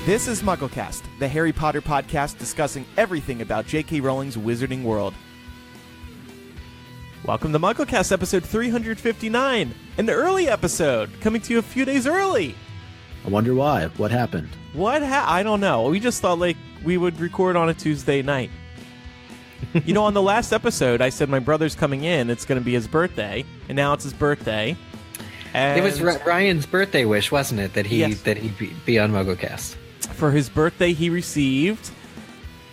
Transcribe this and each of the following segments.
This is MuggleCast, the Harry Potter podcast discussing everything about J.K. Rowling's wizarding world. Welcome to MuggleCast episode 359, an early episode, coming to you a few days early. I wonder why. What happened? I don't know. We just thought we would record on a Tuesday night. You know, on the last episode, I said my brother's coming in. It's going to be his birthday, and now it's his birthday. And it was Ryan's birthday wish, wasn't it, that he Yes. that he'd be on MuggleCast? For his birthday, he received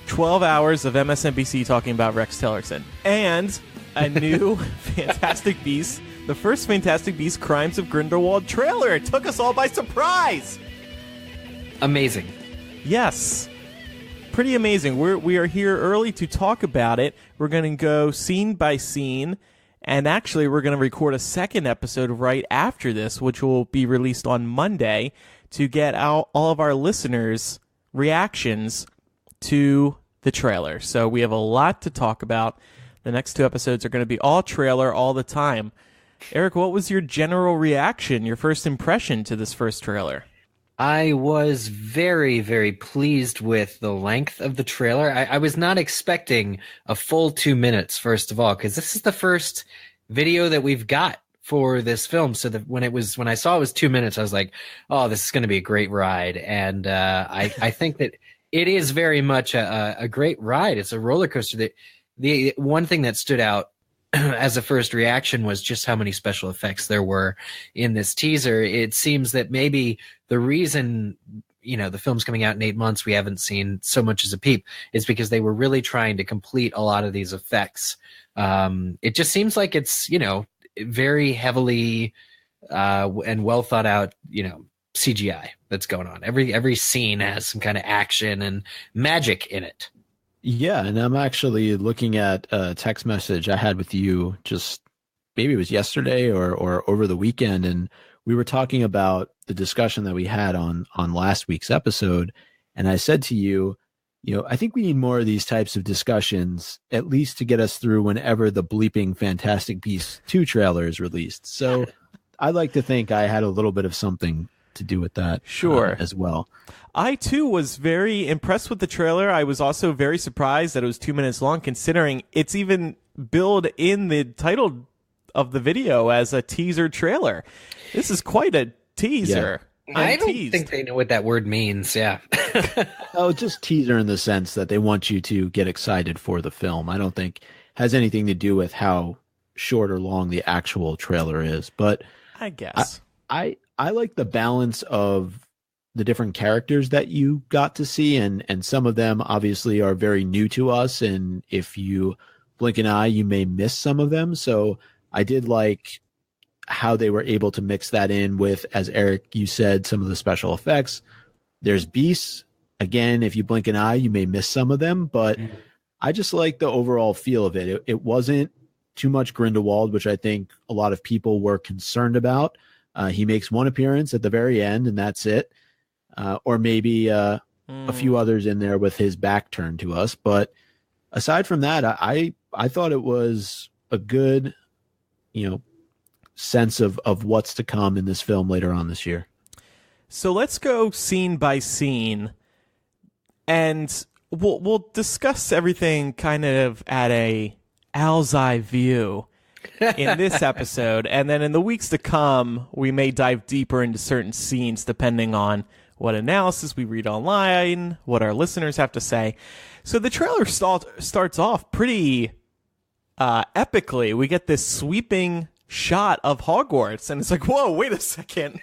12 hours of MSNBC talking about Rex Tillerson and a new Fantastic Beasts, the first Fantastic Beasts Crimes of Grindelwald trailer. It took us all by surprise. Amazing. Yes. Pretty amazing. We are here early to talk about it. We're going to go scene by scene, and actually we're going to record a second episode right after this, which will be released on Monday, to get out all of our listeners' reactions to the trailer. So we have a lot to talk about. The next two episodes are going to be all trailer all the time. Eric, what was your general reaction, your first impression to this first trailer? I was very, very pleased with the length of the trailer. I was not expecting a full 2 minutes, first of all, because this is the first video that we've got for this film. So that when I saw it was 2 minutes, I was like, oh, this is going to be a great ride. And I think that it is very much a great ride. It's a roller coaster. The one thing that stood out as a first reaction was just how many special effects there were in this teaser. It seems that maybe the reason, the film's coming out in 8 months, we haven't seen so much as a peep, is because they were really trying to complete a lot of these effects. It just seems like it's, very heavily and well thought out, CGI that's going on. Every scene has some kind of action and magic in it. Yeah, and I'm actually looking at a text message I had with you just maybe it was yesterday or over the weekend, and we were talking about the discussion that we had on last week's episode, and I said to you, I think we need more of these types of discussions, at least to get us through whenever the bleeping Fantastic Beasts 2 trailer is released. So I like to think I had a little bit of something to do with that as well. I, too, was very impressed with the trailer. I was also very surprised that it was 2 minutes long, considering it's even billed in the title of the video as a teaser trailer. This is quite a teaser. Yeah. I don't think they know what that word means, yeah. Oh, just teaser in the sense that they want you to get excited for the film. I don't think it has anything to do with how short or long the actual trailer is. But I guess. I like the balance of the different characters that you got to see, and some of them obviously are very new to us, and if you blink an eye, you may miss some of them. So I did like how they were able to mix that in with, as Eric, you said, some of the special effects. There's beasts. Again, if you blink an eye, you may miss some of them, but I just like the overall feel of it. It wasn't too much Grindelwald, which I think a lot of people were concerned about. He makes one appearance at the very end, and that's it. Or maybe a few others in there with his back turned to us. But aside from that, I thought it was a good, sense of what's to come in this film later on this year. So let's go scene by scene, and we'll discuss everything kind of at a owl's eye view in this episode, and then in the weeks to come, we may dive deeper into certain scenes depending on what analysis we read online, what our listeners have to say. So the trailer starts off pretty epically. We get this sweeping shot of Hogwarts, and it's like, whoa, wait a second.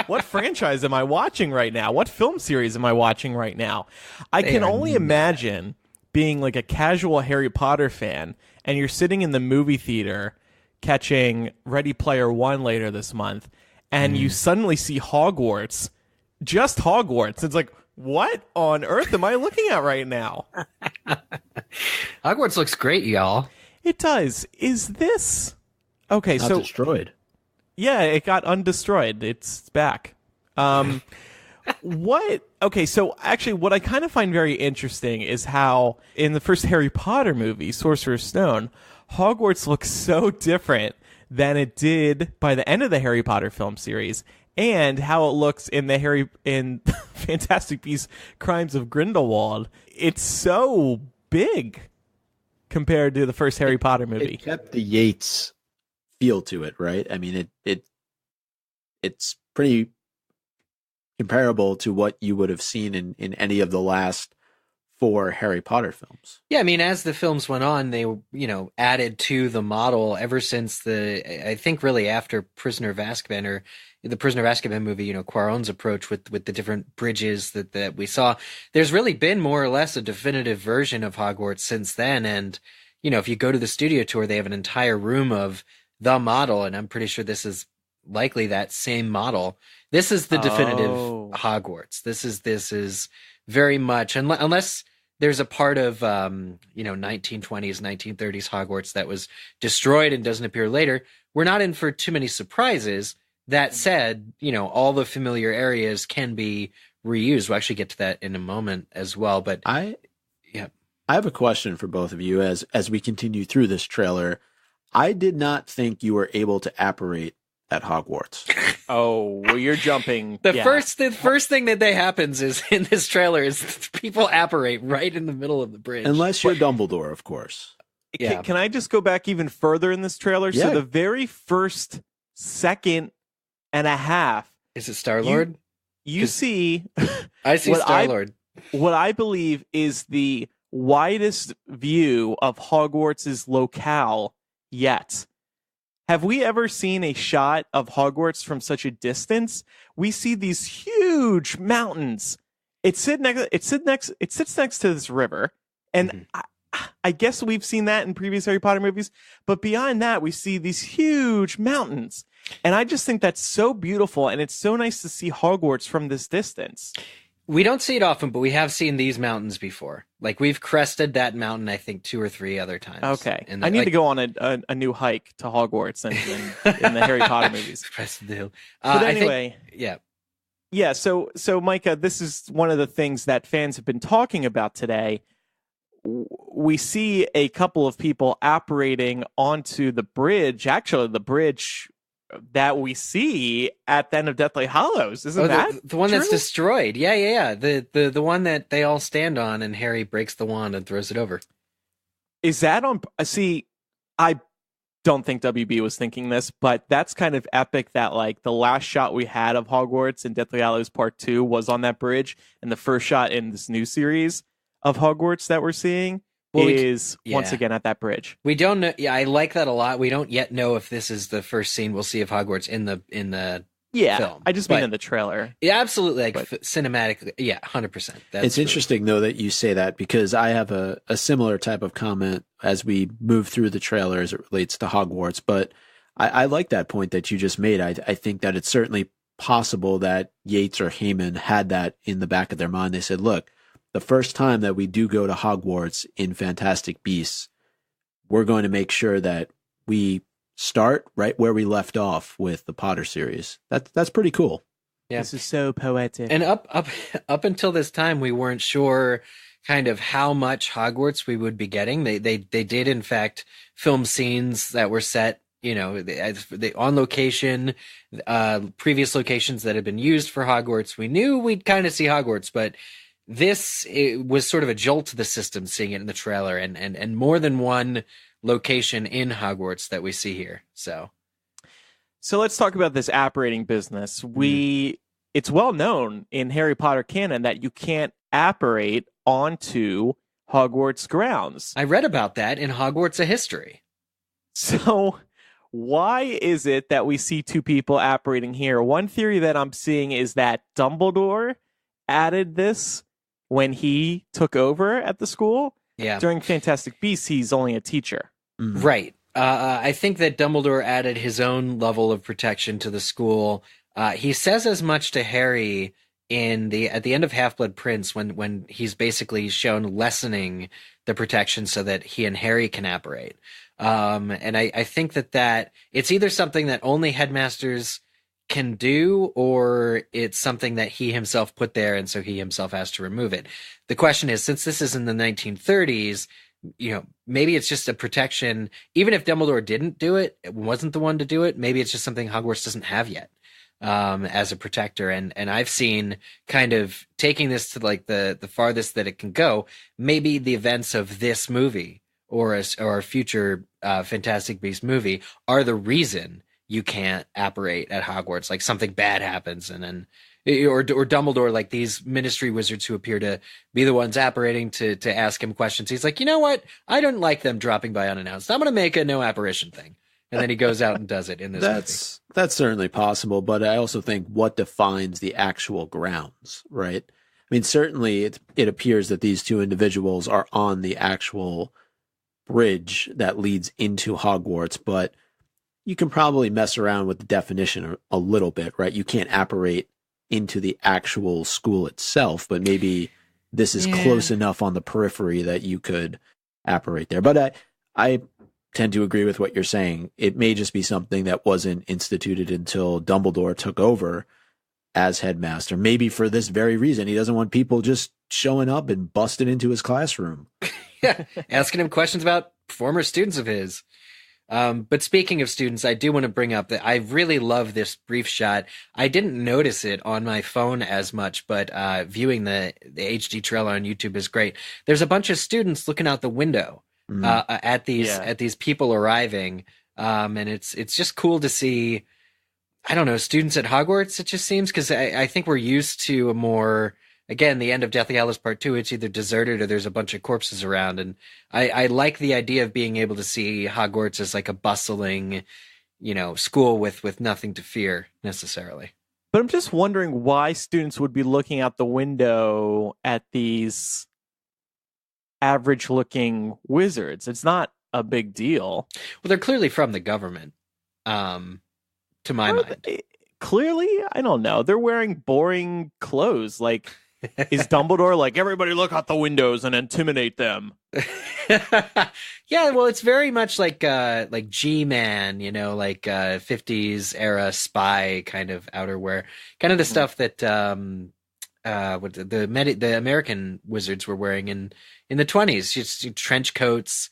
What franchise am I watching right now? What film series am I watching right now? I can only imagine being like a casual Harry Potter fan, and you're sitting in the movie theater catching Ready Player One later this month, and you suddenly see Hogwarts, just Hogwarts. It's like, what on earth am I looking at right now? Hogwarts looks great, y'all. It does. Is this... Okay, Not so... destroyed. Yeah, it got undestroyed. It's back. What? Okay, so actually what I kind of find very interesting is how in the first Harry Potter movie, Sorcerer's Stone, Hogwarts looks so different than it did by the end of the Harry Potter film series. and how it looks in in Fantastic Beasts: Crimes of Grindelwald. It's so big compared to the first Harry Potter movie. It kept the Yates feel to it, right? I mean, it's pretty comparable to what you would have seen in any of the last 4 Harry Potter films. Yeah, I mean, as the films went on, they, added to the model ever since I think really after Prisoner of Azkaban, or the Prisoner of Azkaban movie, Cuarón's approach with the different bridges that we saw. There's really been more or less a definitive version of Hogwarts since then. And, if you go to the studio tour, they have an entire room of the model, and I'm pretty sure this is likely that same model. This is the definitive Hogwarts. This is very much, unless there's a part of 1920s, 1930s Hogwarts that was destroyed and doesn't appear later, we're not in for too many surprises. That said, all the familiar areas can be reused. We'll actually get to that in a moment as well. But I have a question for both of you as we continue through this trailer. I did not think you were able to apparate at Hogwarts. Oh, well, you're jumping. The first thing that happens is in this trailer is people apparate right in the middle of the bridge. Unless you're Dumbledore, of course. Yeah. Can I just go back even further in this trailer? Yeah. So the very first second and a half. Is it Star-Lord? You see. I see Star-Lord. What I believe is the widest view of Hogwarts' locale yet. Have we ever seen a shot of Hogwarts from such a distance? We see these huge mountains. It sits next to this river, and I guess we've seen that in previous Harry Potter movies. But beyond that, we see these huge mountains, and I just think that's so beautiful, and it's so nice to see Hogwarts from this distance. We don't see it often, but we have seen these mountains before. Like, we've crested that mountain, I think, 2 or 3 other times. Okay. I need to go on a new hike to Hogwarts in the Harry Potter movies. Crested the hill. But anyway. Yeah. So Micah, this is one of the things that fans have been talking about today. We see a couple of people apparating onto the bridge. Actually, the bridge that we see at the end of Deathly Hallows, isn't that the one true? That's destroyed? Yeah. The one that they all stand on, and Harry breaks the wand and throws it over. Is that on? See, I don't think WB was thinking this, but that's kind of epic. That like the last shot we had of Hogwarts in Deathly Hallows Part 2 was on that bridge, and the first shot in this new series of Hogwarts that we're seeing is once again at that bridge. We don't know. Yeah, I like that a lot. We don't yet know if this is the first scene we'll see of Hogwarts in the film. I just mean in the trailer. Yeah, absolutely. Cinematically, 100%. It's interesting though that you say that, because I have a similar type of comment as we move through the trailer as it relates to Hogwarts. But I like that point that you just made. I think that it's certainly possible that Yates or Heyman had that in the back of their mind. They said, look, the first time that we do go to Hogwarts in Fantastic Beasts, we're going to make sure that we start right where we left off with the Potter series. That's pretty cool. Yeah. This is so poetic. And up until this time, we weren't sure kind of how much Hogwarts we would be getting. They did in fact film scenes that were set, on location, previous locations that had been used for Hogwarts. We knew we'd kind of see Hogwarts, but it was sort of a jolt to the system seeing it in the trailer, and more than one location in Hogwarts that we see here. So let's talk about this apparating business. It's well known in Harry Potter canon that you can't apparate onto Hogwarts grounds. I read about that in Hogwarts: A History. So why is it that we see 2 people apparating here? One theory that I'm seeing is that Dumbledore added this when he took over at the school. Yeah. During Fantastic Beasts, he's only a teacher. Mm-hmm. Right. I think that Dumbledore added his own level of protection to the school. He says as much to Harry at the end of Half-Blood Prince when he's basically shown lessening the protection so that he and Harry can apparate. And I think that it's either something that only headmasters can do, or it's something that he himself put there, and so he himself has to remove it. The question is, since this is in the 1930s, maybe it's just a protection. Even if Dumbledore didn't do it, wasn't the one to do it, maybe it's just something Hogwarts doesn't have yet. as a protector. And I've seen, kind of taking this to like the farthest that it can go, maybe the events of this movie or a future Fantastic Beasts movie are the reason you can't apparate at Hogwarts. Like something bad happens, and then or Dumbledore, like these ministry wizards who appear to be the ones apparating to ask him questions. He's like, you know what? I don't like them dropping by unannounced. I'm going to make a no apparition thing. And then he goes out and does it in this movie. That's certainly possible, but I also think what defines the actual grounds, right? I mean, certainly it appears that these two individuals are on the actual bridge that leads into Hogwarts, but you can probably mess around with the definition a little bit, right? You can't apparate into the actual school itself, but maybe this is close enough on the periphery that you could apparate there. But I tend to agree with what you're saying. It may just be something that wasn't instituted until Dumbledore took over as headmaster. Maybe for this very reason, he doesn't want people just showing up and busting into his classroom. Yeah, asking him questions about former students of his. But speaking of students, I do want to bring up that I really love this brief shot. I didn't notice it on my phone as much, but viewing the HD trailer on YouTube is great. There's a bunch of students looking out the window at these people arriving, and it's just cool to see. I don't know, students at Hogwarts. It just seems, because I think we're used to a more, again, the end of Deathly Hallows Part 2, it's either deserted or there's a bunch of corpses around. And I like the idea of being able to see Hogwarts as like a bustling, school with nothing to fear necessarily. But I'm just wondering why students would be looking out the window at these average-looking wizards. It's not a big deal. Well, they're clearly from the government, to my mind. Clearly? I don't know. They're wearing boring clothes. Like, is Dumbledore like, everybody look out the windows and intimidate them? Yeah, well, it's very much like G-Man, like 50s era spy kind of outerwear, kind of the stuff that what the American wizards were wearing in the 20s, just trench coats,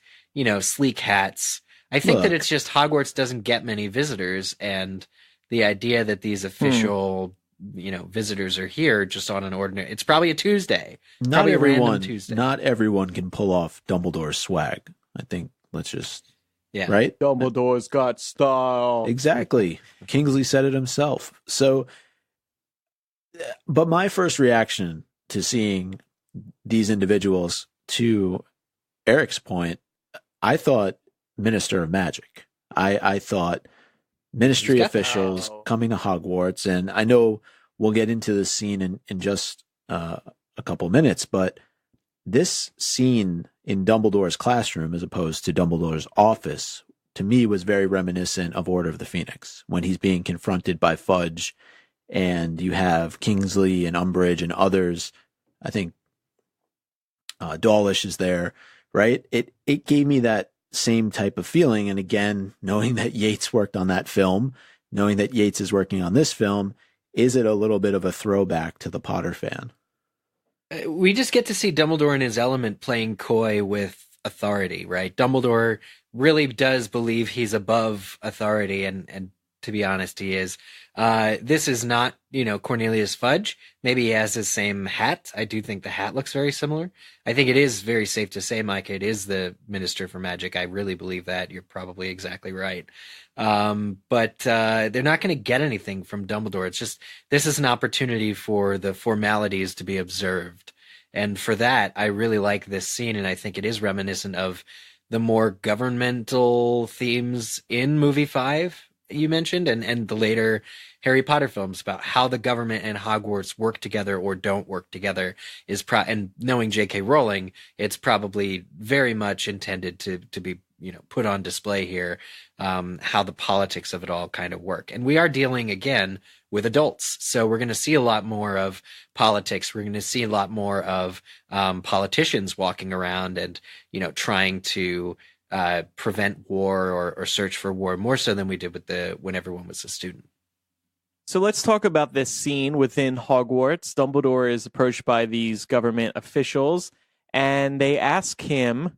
sleek hats. I think that it's just Hogwarts doesn't get many visitors, and the idea that these official visitors are here just on an ordinary, it's probably a Tuesday. Not everyone can pull off Dumbledore's swag. I think let's just right? Dumbledore's got style. Exactly. Kingsley said it himself. So but my first reaction to seeing these individuals, to Eric's point, I thought Minister of Magic. I thought ministry officials coming to Hogwarts, and I know we'll get into this scene in just a couple minutes, but this scene in Dumbledore's classroom as opposed to Dumbledore's office, to me, was very reminiscent of Order of the Phoenix, when he's being confronted by Fudge, and you have Kingsley and Umbridge and others. I think Dawlish is there, right? It gave me that same type of feeling. And again, knowing that Yates worked on that film, knowing that Yates is working on this film, is it a little bit of a throwback to the Potter fan? We just get to see Dumbledore in his element, playing coy with authority, right? Dumbledore really does believe he's above authority, and to be honest, he is. This is not, Cornelius Fudge. Maybe he has his same hat. I do think the hat looks very similar. I think it is very safe to say, Mike, it is the Minister for Magic. I really believe that. You're probably exactly right. But they're not going to get anything from Dumbledore. It's just, this is an opportunity for the formalities to be observed. And for that, I really like this scene, and I think it is reminiscent of the more governmental themes in movie 5 you mentioned, and the later Harry Potter films, about how the government and Hogwarts work together or don't work together, and knowing J.K. Rowling, it's probably very much intended to be put on display here, how the politics of it all kind of work. And we are dealing again with adults, so we're going to see a lot more of politics. We're going to see a lot more of politicians walking around and trying to prevent war or search for war, more so than we did when everyone was a student. So let's talk about this scene within Hogwarts. Dumbledore is approached by these government officials, and they ask him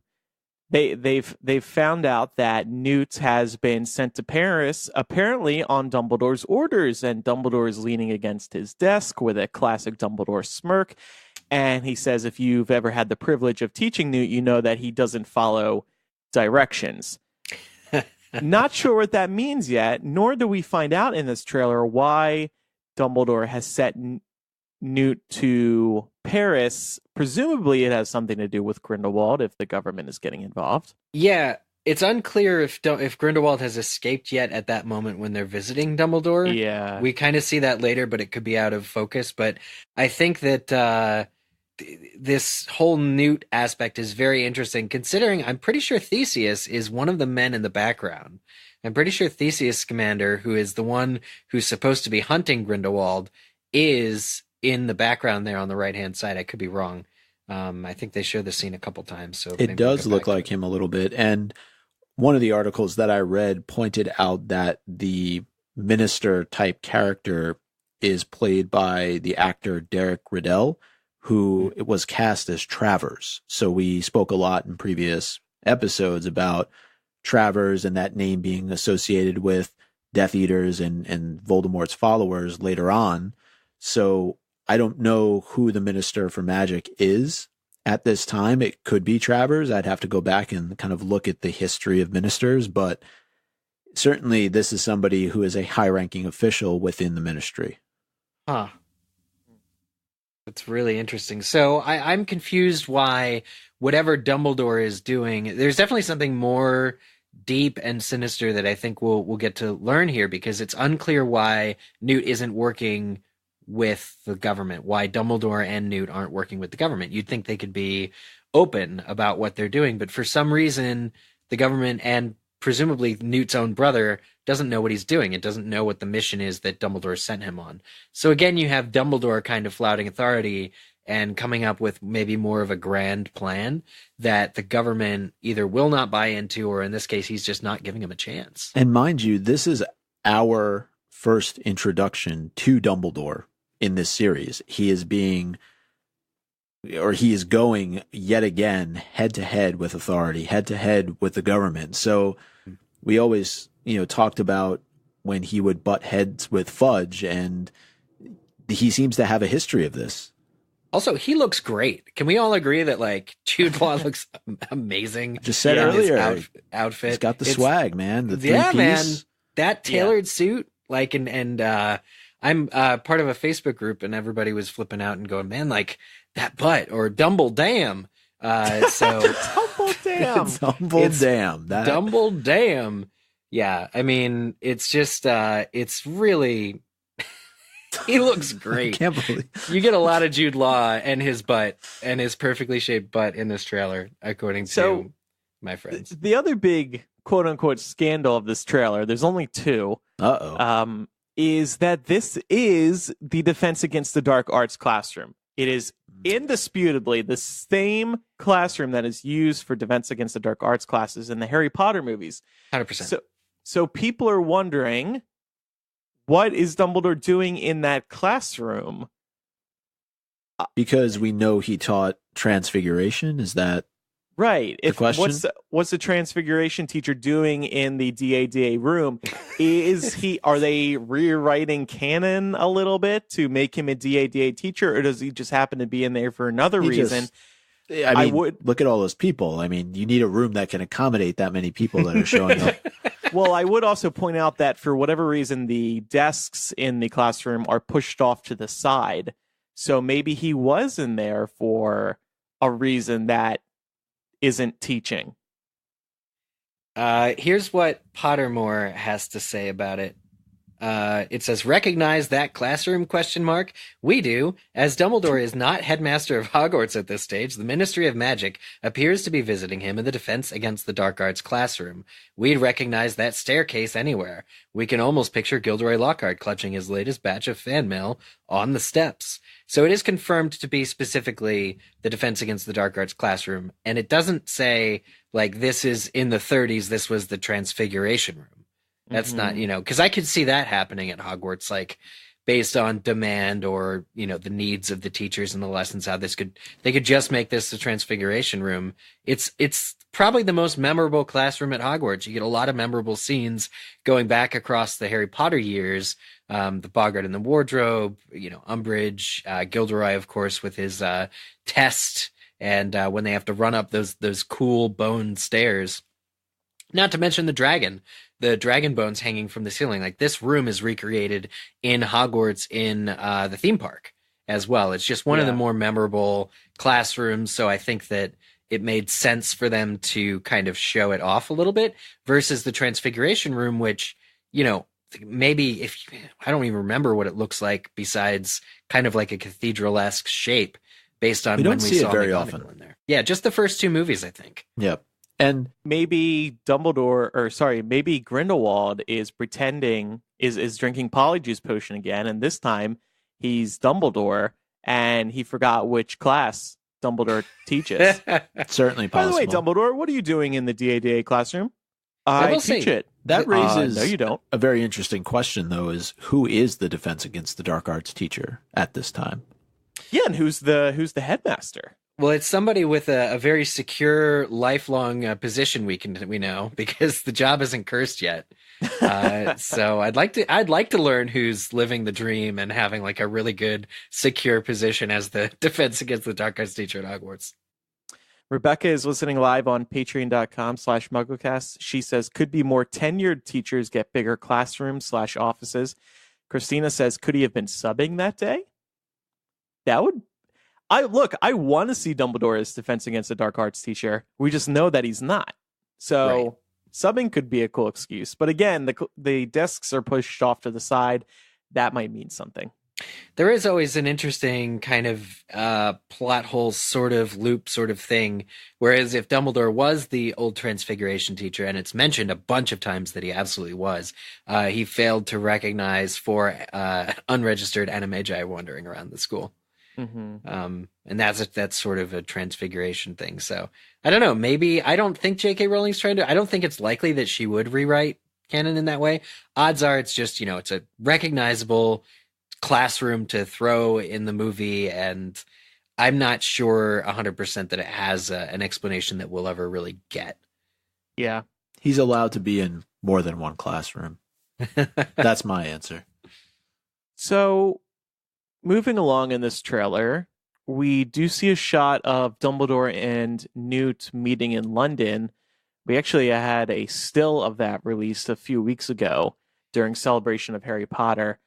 they've found out that Newt has been sent to Paris, apparently on Dumbledore's orders, and Dumbledore is leaning against his desk with a classic Dumbledore smirk, and he says, if you've ever had the privilege of teaching Newt, you know that he doesn't follow directions. Not sure what that means yet, nor do we find out in this trailer why Dumbledore has set Newt to Paris. Presumably it has something to do with Grindelwald if the government is getting involved. Yeah, it's unclear if Grindelwald has escaped yet at that moment when they're visiting Dumbledore. Yeah. We kind of see that later, but it could be out of focus. But I think that this whole Newt aspect is very interesting, considering I'm pretty sure Theseus is one of the men in the background. I'm pretty sure Theseus Scamander, who is the one who's supposed to be hunting Grindelwald, is in the background there on the right-hand side. I could be wrong. I think they show the scene a couple times. So it does look like him a little bit. And one of the articles that I read pointed out that the minister type character is played by the actor Derek Riddell, who was cast as Travers. So we spoke a lot in previous episodes about Travers and that name being associated with Death Eaters and Voldemort's followers later on. So I don't know who the Minister for Magic is at this time. It could be Travers. I'd have to go back and kind of look at the history of ministers, but certainly this is somebody who is a high-ranking official within the ministry. Huh. That's really interesting. So I'm confused why whatever Dumbledore is doing, there's definitely something more deep and sinister that I think we'll get to learn here, because it's unclear why Newt isn't working with the government, why Dumbledore and Newt aren't working with the government. You'd think they could be open about what they're doing, but for some reason, the government and presumably Newt's own brother doesn't know what he's doing. It doesn't know what the mission is that Dumbledore sent him on. So again, you have Dumbledore kind of flouting authority and coming up with maybe more of a grand plan that the government either will not buy into, or in this case, he's just not giving him a chance. And mind you, this is our first introduction to Dumbledore in this series. He is going yet again head to head with authority, head to head with the government. So we always, talked about when he would butt heads with Fudge, and he seems to have a history of this. Also, he looks great. Can we all agree that Jude Law looks amazing? Just said earlier, outfit. He's got the swag, man. The yeah, three-piece. Man. That tailored suit, and I'm part of a Facebook group, and everybody was flipping out and going, "Man, that butt," or "DumbleDAYUM." So DumbleDAYUM. DumbleDAYUM. DumbleDAYUM. Yeah, I mean, it's just, it's really, he looks great. I can't believe you get a lot of Jude Law and his butt, and his perfectly shaped butt in this trailer, according to my friends. The other big quote unquote scandal of this trailer, there's only two. Is that this is the Defense Against the Dark Arts classroom. It is indisputably the same classroom that is used for Defense Against the Dark Arts classes in the Harry Potter movies. 100%. So people are wondering, what is Dumbledore doing in that classroom? Because we know he taught Transfiguration. Is that right? The question? What's the Transfiguration teacher doing in the DADA room? Are they rewriting canon a little bit to make him a DADA teacher, or does he just happen to be in there for another reason? Look at all those people. I mean, you need a room that can accommodate that many people that are showing up. Well, I would also point out that for whatever reason, the desks in the classroom are pushed off to the side. So maybe he was in there for a reason that isn't teaching. Here's what Pottermore has to say about it. It says, recognize that classroom ? We do. As Dumbledore is not headmaster of Hogwarts at this stage, the Ministry of Magic appears to be visiting him in the Defense Against the Dark Arts classroom. We'd recognize that staircase anywhere. We can almost picture Gilderoy Lockhart clutching his latest batch of fan mail on the steps. So it is confirmed to be specifically the Defense Against the Dark Arts classroom, and it doesn't say, this is in the 30s, this was the Transfiguration room. That's not, because I could see that happening at Hogwarts, based on demand or, the needs of the teachers and the lessons, how they could just make this the Transfiguration Room. It's probably the most memorable classroom at Hogwarts. You get a lot of memorable scenes going back across the Harry Potter years. The Boggart in the Wardrobe, Umbridge, Gilderoy, of course, with his test, and when they have to run up those cool bone stairs. Not to mention the dragon bones hanging from the ceiling. Like, this room is recreated in Hogwarts in the theme park as well. It's just one of the more memorable classrooms. So I think that it made sense for them to kind of show it off a little bit versus the Transfiguration Room, which, maybe I don't even remember what it looks like besides kind of like a cathedral-esque shape based on when we see saw it very McGonagall often in there. Yeah, just the first two movies, I think. Yep. And maybe maybe Grindelwald is pretending is drinking Polyjuice potion again, and this time he's Dumbledore and he forgot which class Dumbledore teaches. Certainly possible. By the way, Dumbledore, what are you doing in the DADA classroom? I teach it. That raises no, you don't. A very interesting question, though, is who is the Defense Against the Dark Arts teacher at this time? Yeah, and who's the headmaster? Well, it's somebody with a very secure, lifelong position. We know because the job isn't cursed yet. So I'd like to learn who's living the dream and having like a really good, secure position as the Defense Against the Dark Arts teacher at Hogwarts. Rebecca is listening live on patreon.com/MuggleCast. She says, could be more tenured teachers get bigger classrooms/offices. Christina says, could he have been subbing that day? That would. I want to see Dumbledore as Defense Against the Dark Arts teacher. We just know that he's not. So subbing could be a cool excuse. But again, the desks are pushed off to the side. That might mean something. There is always an interesting kind of plot hole sort of loop sort of thing. Whereas if Dumbledore was the old Transfiguration teacher, and it's mentioned a bunch of times that he absolutely was, he failed to recognize 4 unregistered animagi wandering around the school. Mm-hmm. And that's sort of a transfiguration thing. So I don't know. Maybe I don't think J.K. Rowling's trying to. I don't think it's likely that she would rewrite canon in that way. Odds are it's just it's a recognizable classroom to throw in the movie, and I'm not sure 100% that it has an explanation that we'll ever really get. Yeah, he's allowed to be in more than one classroom. That's my answer. So. Moving along in this trailer, we do see a shot of Dumbledore and Newt meeting in London. We actually had a still of that released a few weeks ago during Celebration of Harry Potter.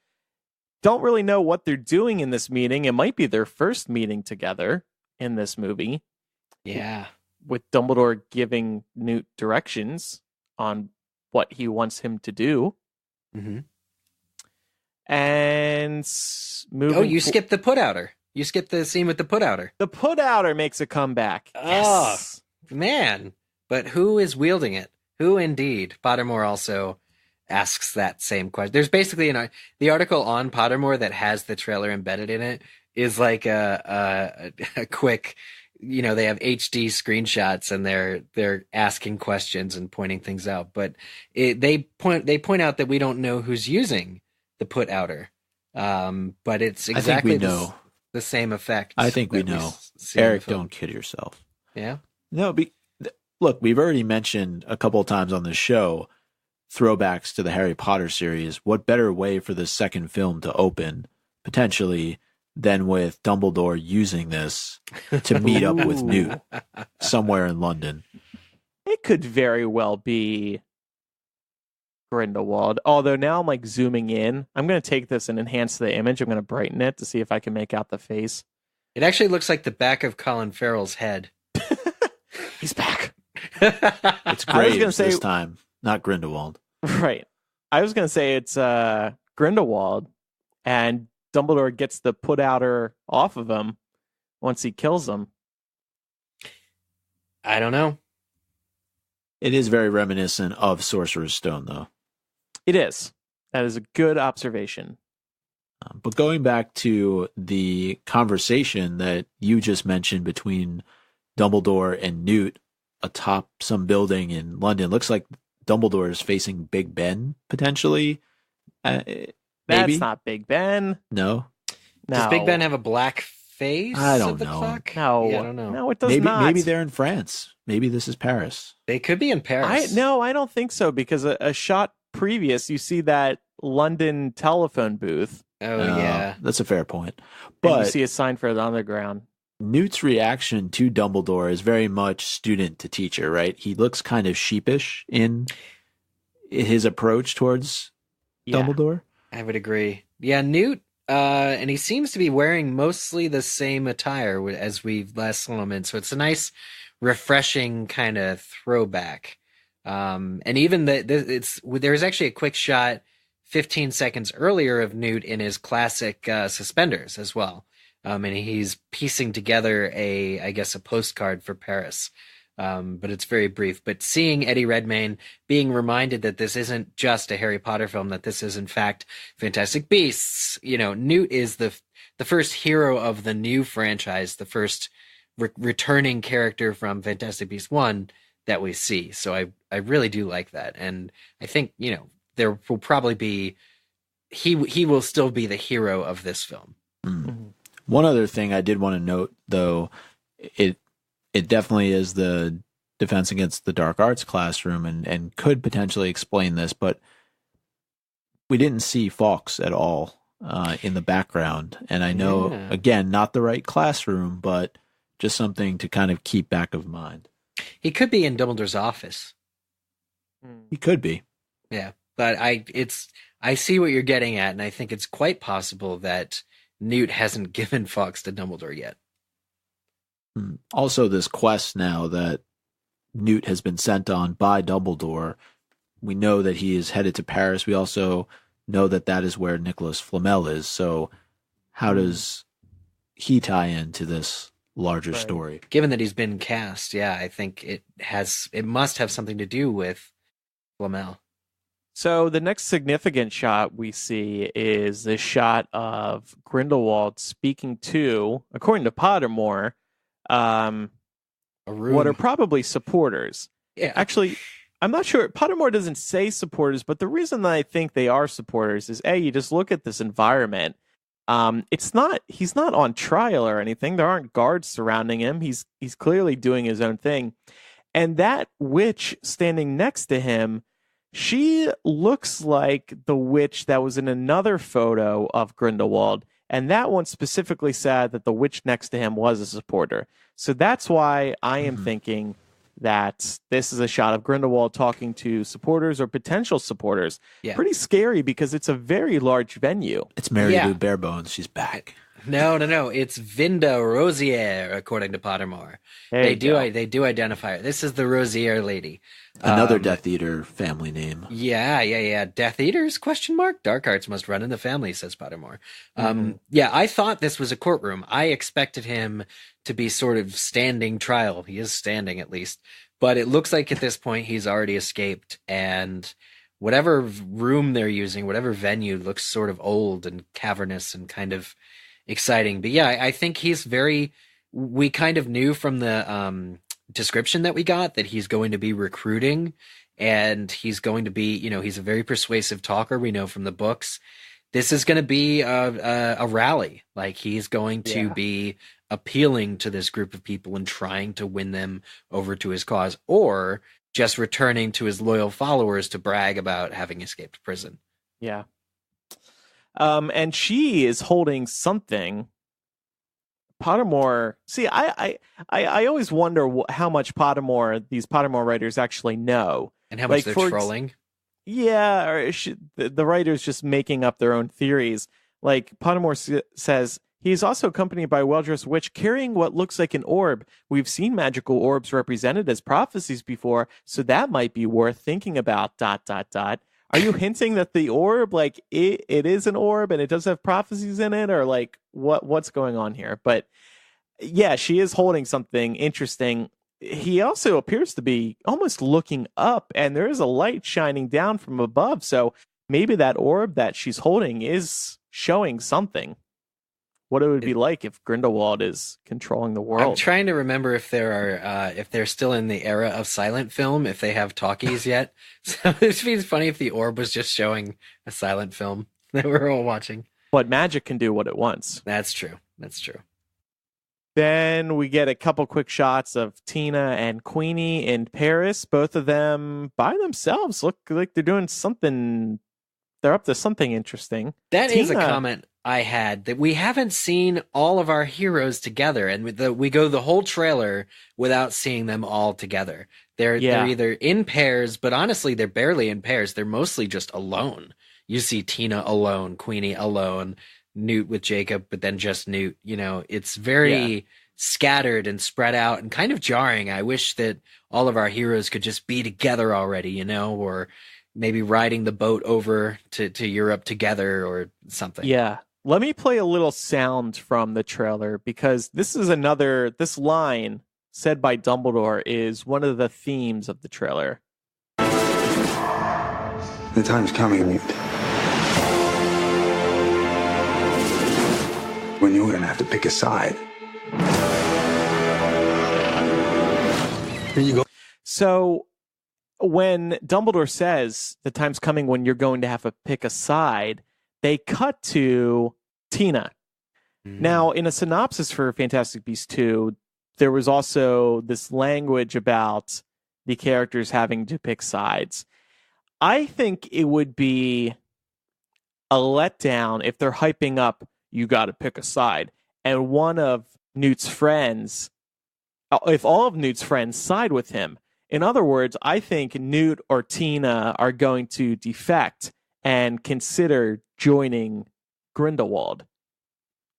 Don't really know what they're doing in this meeting. It might be their first meeting together in this movie. Yeah. With Dumbledore giving Newt directions on what he wants him to do. Mm-hmm. And moving. Oh, you skipped the put-outer. You skipped the scene with the put-outer. The put-outer makes a comeback. Yes. Oh, man. But who is wielding it? Who indeed? Pottermore also asks that same question. There's basically the article on Pottermore that has the trailer embedded in it is like a quick, they have HD screenshots and they're asking questions and pointing things out. But they point out that we don't know who's using the put outer, but it's exactly the same effect. I think we know. Eric, don't kid yourself. Yeah. No, look, we've already mentioned a couple of times on this show throwbacks to the Harry Potter series. What better way for the second film to open potentially than with Dumbledore using this to meet up with Newt somewhere in London? It could very well be Grindelwald. Although now I'm like zooming in. I'm going to take this and enhance the image. I'm going to brighten it to see if I can make out the face. It actually looks like the back of Colin Farrell's head. He's back. It's Graves this time, not Grindelwald. Right. I was going to say it's Grindelwald, and Dumbledore gets the put-outer off of him once he kills him. I don't know. It is very reminiscent of Sorcerer's Stone, though. It is. That is a good observation. But going back to the conversation that you just mentioned between Dumbledore and Newt atop some building in London, looks like Dumbledore is facing Big Ben, potentially. That That's Maybe. not Big Ben. No. No. Does Big Ben have a black face? I don't of the know. Clock? No. Yeah, I don't know. No, it does Maybe not. maybe they're in France. Maybe this is Paris. They could be in Paris. I don't think so, because a shot previous, you see that London telephone booth. Oh, yeah. That's a fair point. And you But see a sign for the underground. Newt's reaction to Dumbledore is very much student to teacher, right? He looks kind of sheepish in his approach towards Yeah. Dumbledore. I would agree. Yeah, Newt, and he seems to be wearing mostly the same attire as we last saw him in. So it's a nice, refreshing kind of throwback. And even there's actually a quick shot 15 seconds earlier of Newt in his classic suspenders as well. And he's piecing together I guess a postcard for Paris. But it's very brief. But seeing Eddie Redmayne, being reminded that this isn't just a Harry Potter film, that this is in fact Fantastic Beasts. Newt is the first hero of the new franchise, the first returning character from Fantastic Beasts 1 that we see. So I really do like that. And I think, there will probably be, he will still be the hero of this film. Mm-hmm. One other thing I did want to note, though, it definitely is the Defense Against the Dark Arts classroom and could potentially explain this, but we didn't see Fawkes at all in the background. And I know, again, not the right classroom, but just something to kind of keep back of mind. He could be in Dumbledore's office. He could be. Yeah, but I see what you're getting at, and I think it's quite possible that Newt hasn't given Fawkes to Dumbledore yet. Also, this quest now that Newt has been sent on by Dumbledore, we know that he is headed to Paris. We also know that that is where Nicholas Flamel is. So how does he tie into this larger story? Given that he's been cast, yeah, I think it must have something to do with Flamel. So the next significant shot we see is this shot of Grindelwald speaking to, according to Pottermore, what are probably supporters. Yeah. Actually, I'm not sure. Pottermore doesn't say supporters, but the reason that I think they are supporters is, you just look at this environment. He's not on trial or anything. There aren't guards surrounding him. He's clearly doing his own thing. And that witch standing next to him, she looks like the witch that was in another photo of Grindelwald. And that one specifically said that the witch next to him was a supporter. So that's why I am thinking that this is a shot of Grindelwald talking to supporters or potential supporters. Yeah. Pretty scary because it's a very large venue. It's Mary Lou Barebones. She's back. No. It's Vinda Rosier, according to Pottermore. They do identify her. This is the Rosier lady. Another Death Eater family name. Yeah. Death Eaters? ? Dark arts must run in the family, says Pottermore. I thought this was a courtroom. I expected him to be sort of standing trial. He is standing, at least. But it looks like at this point he's already escaped. And whatever room they're using, whatever venue, looks sort of old and cavernous and kind of exciting. But yeah, I think we kind of knew from the description that we got that he's going to be recruiting, and he's going to be, he's a very persuasive talker. We know from the books. This is going to be a rally. Like, he's going to be appealing to this group of people and trying to win them over to his cause, or just returning to his loyal followers to brag about having escaped prison. Yeah. And she is holding something. Pottermore. See, I always wonder how much these Pottermore writers actually know, and how much they're trolling. Yeah, or the writers just making up their own theories. Like, Pottermore says, he is also accompanied by a well-dressed witch carrying what looks like an orb. We've seen magical orbs represented as prophecies before, so that might be worth thinking about. ... Are you hinting that the orb, like, it is an orb and it does have prophecies in it, or like what's going on here? But yeah, she is holding something interesting. He also appears to be almost looking up, and there is a light shining down from above. So maybe that orb that she's holding is showing something. What it would be like if Grindelwald is controlling the world. I'm trying to remember if they're still in the era of silent film, if they have talkies yet. So it would be funny if the orb was just showing a silent film. that we're all watching. But magic can do what it wants. That's true. That's true. Then we get a couple quick shots of Tina and Queenie in Paris. Both of them by themselves look like they're doing something. They're up to something interesting. That is a comment I had, that we haven't seen all of our heroes together, and we go the whole trailer without seeing them all together. They're either in pairs, but honestly, they're barely in pairs. They're mostly just alone. You see Tina alone, Queenie alone, Newt with Jacob, but then just Newt. You know, it's very scattered and spread out and kind of jarring. I wish that all of our heroes could just be together already, you know, or maybe riding the boat over to Europe together or something. Yeah. Let me play a little sound from the trailer, because this line said by Dumbledore is one of the themes of the trailer. The time's coming, Newt, when you're gonna have to pick a side. Here you go. So when Dumbledore says the time's coming when you're going to have to pick a side, they cut to Tina. Now, in a synopsis for Fantastic Beasts 2, there was also this language about the characters having to pick sides. I think it would be a letdown if they're hyping up, you got to pick a side, and one of Newt's friends, if all of Newt's friends side with him. In other words, I think Newt or Tina are going to defect and consider joining Grindelwald.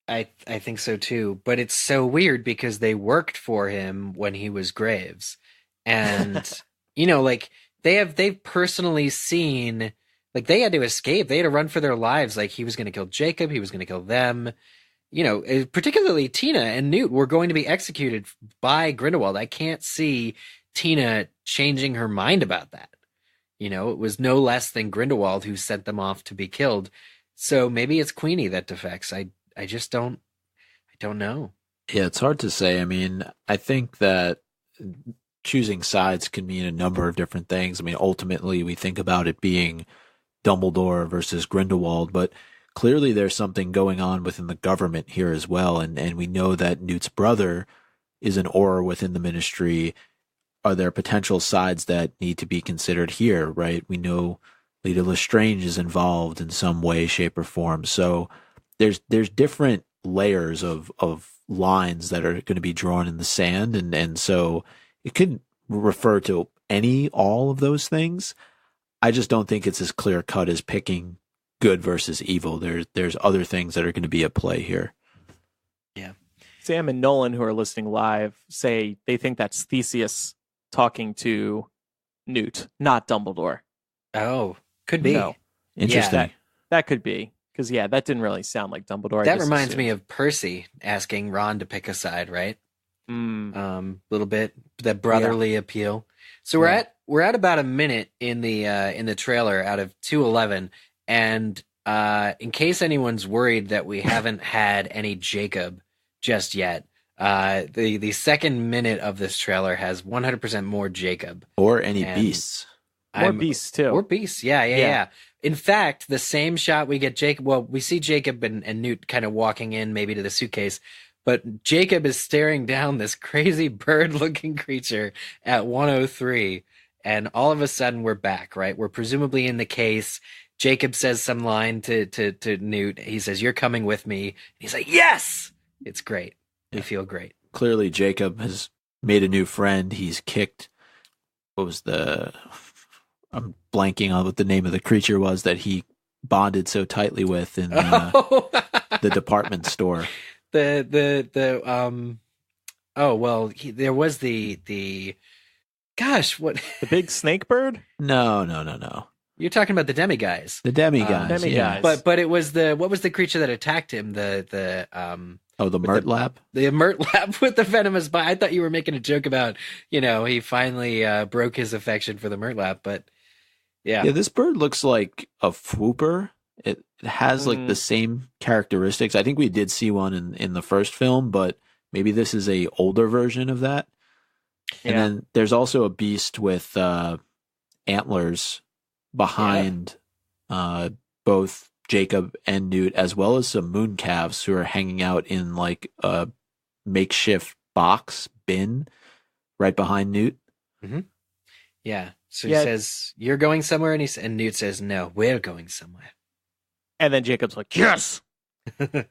I think so too, but it's so weird because they worked for him when he was Graves, and you know, like they've personally seen, like they had to escape, they had to run for their lives. Like he was going to kill Jacob, he was going to kill them. You know, particularly Tina and Newt were going to be executed by Grindelwald. I can't see Tina changing her mind about that. You know, it was no less than Grindelwald who sent them off to be killed. So maybe it's Queenie that defects. I just don't know. Yeah, it's hard to say. I mean, I think that choosing sides can mean a number of different things. I mean, ultimately we think about it being Dumbledore versus Grindelwald, but clearly there's something going on within the government here as well. And we know that Newt's brother is an Auror within the Ministry. Are there potential sides that need to be considered here, right? We know Leta Lestrange is involved in some way, shape, or form. So there's different layers of lines that are going to be drawn in the sand. And so it could refer to all of those things. I just don't think it's as clear cut as picking good versus evil. There's other things that are going to be at play here. Yeah. Sam and Nolan, who are listening live, say they think that's Theseus talking to Newt, not Dumbledore. Oh, could be. No. Interesting. Yeah, that could be. Because, that didn't really sound like Dumbledore. That reminds me of Percy asking Ron to pick a side, right? Little bit, that brotherly appeal. So we're at about a minute in the trailer out of 2:11, and in case anyone's worried that we haven't had any Jacob just yet, the second minute of this trailer has 100% more Jacob or any beasts. More beasts too. Or beasts, yeah. In fact, the same shot we get Jacob. Well, we see Jacob and Newt kind of walking in, maybe to the suitcase. But Jacob is staring down this crazy bird-looking creature at 103, and all of a sudden we're back, right? We're presumably in the case. Jacob says some line to Newt. He says, "You're coming with me." And he's like, "Yes!" It's great. We feel great. Clearly, Jacob has made a new friend. He's kicked. What was I'm blanking on what the name of the creature was that he bonded so tightly with in the department store. There was the gosh, what? The big snake bird? No. You're talking about the demiguys. The demiguys. Yeah. But it was what was the creature that attacked him? The Murtlap? The Murtlap with the venomous bite. I thought you were making a joke about, he finally broke his affection for the Murtlap, but yeah. Yeah, this bird looks like a Fwooper. It has like the same characteristics. I think we did see one in the first film, but maybe this is a older version of that. And then there's also a beast with antlers behind both Jacob and Newt, as well as some mooncalves who are hanging out in like a makeshift box bin right behind Newt. Mm-hmm. Yeah. So he says, "You're going somewhere," and Newt says, "No, we're going somewhere." And then Jacob's like, "Yes."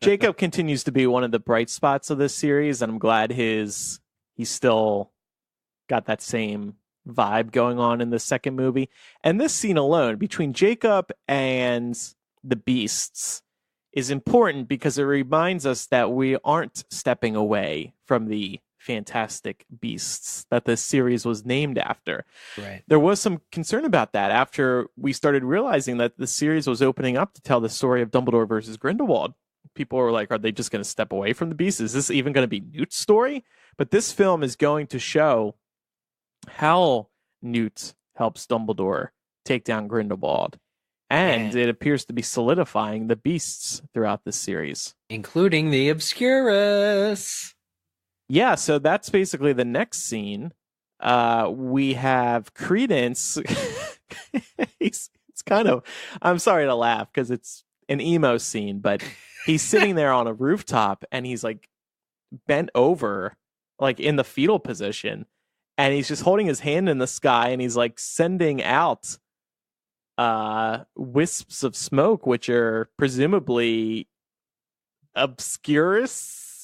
Jacob continues to be one of the bright spots of this series, and I'm glad he's still got that same vibe going on in the second movie. And this scene alone between Jacob and the beasts is important because it reminds us that we aren't stepping away from the Fantastic Beasts that this series was named after. Right. There was some concern about that after we started realizing that the series was opening up to tell the story of Dumbledore versus Grindelwald. People were like, are they just going to step away from the beasts? Is this even going to be Newt's story? But this film is going to show how Newt helps Dumbledore take down Grindelwald. And it appears to be solidifying the beasts throughout this series. Including the obscurus. Yeah, so that's basically the next scene. We have Credence. It's kind of, I'm sorry to laugh because it's an emo scene, but he's sitting there on a rooftop and he's like bent over, like in the fetal position. And he's just holding his hand in the sky and he's like sending out wisps of smoke, which are presumably obscurus.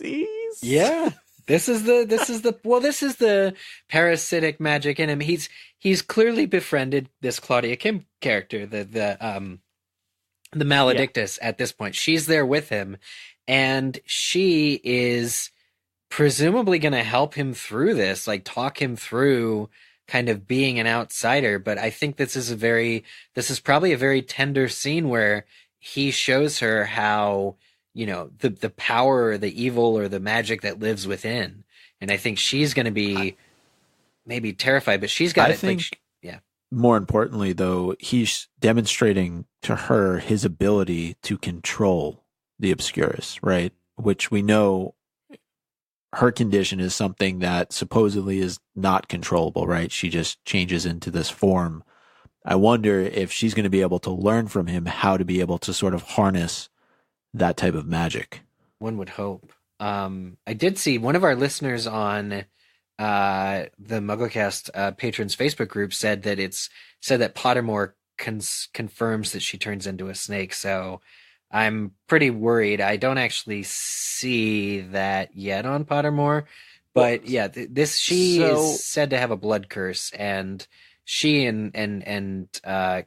Yeah. This is the parasitic magic in him. He's clearly befriended this Claudia Kim character, the Maledictus at this point. She's there with him, and she is presumably going to help him through this, like talk him through kind of being an outsider. But I think this is probably a very tender scene where he shows her how, the power or the evil or the magic that lives within. And I think she's going to be maybe terrified, but she's got more importantly, though, he's demonstrating to her his ability to control the obscurus, right? Which we know her condition is something that supposedly is not controllable, right? She just changes into this form. I wonder if she's going to be able to learn from him how to be able to sort of harness that type of magic. One would hope. I did see one of our listeners on the MuggleCast patrons Facebook group said that Pottermore confirms that she turns into a snake. So I'm pretty worried. I don't actually see that yet on Pottermore, but yeah, she is said to have a blood curse, and she and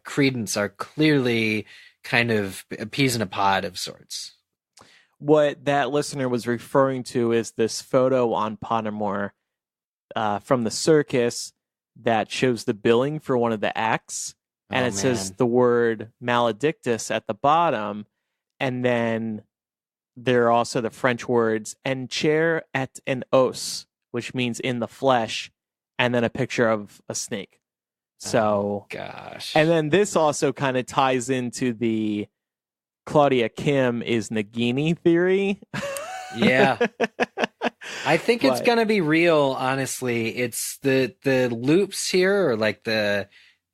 Credence are clearly kind of a peas in a pod of sorts. What that listener was referring to is this photo on Pottermore from the circus that shows the billing for one of the acts, and it says the word Maledictus at the bottom, and then there are also the French words "en chair et en os," which means in the flesh, and then a picture of a snake. So, gosh. And then this also kind of ties into the Claudia Kim is Nagini theory. Yeah. I think it's going to be real, honestly. It's the loops here, or like the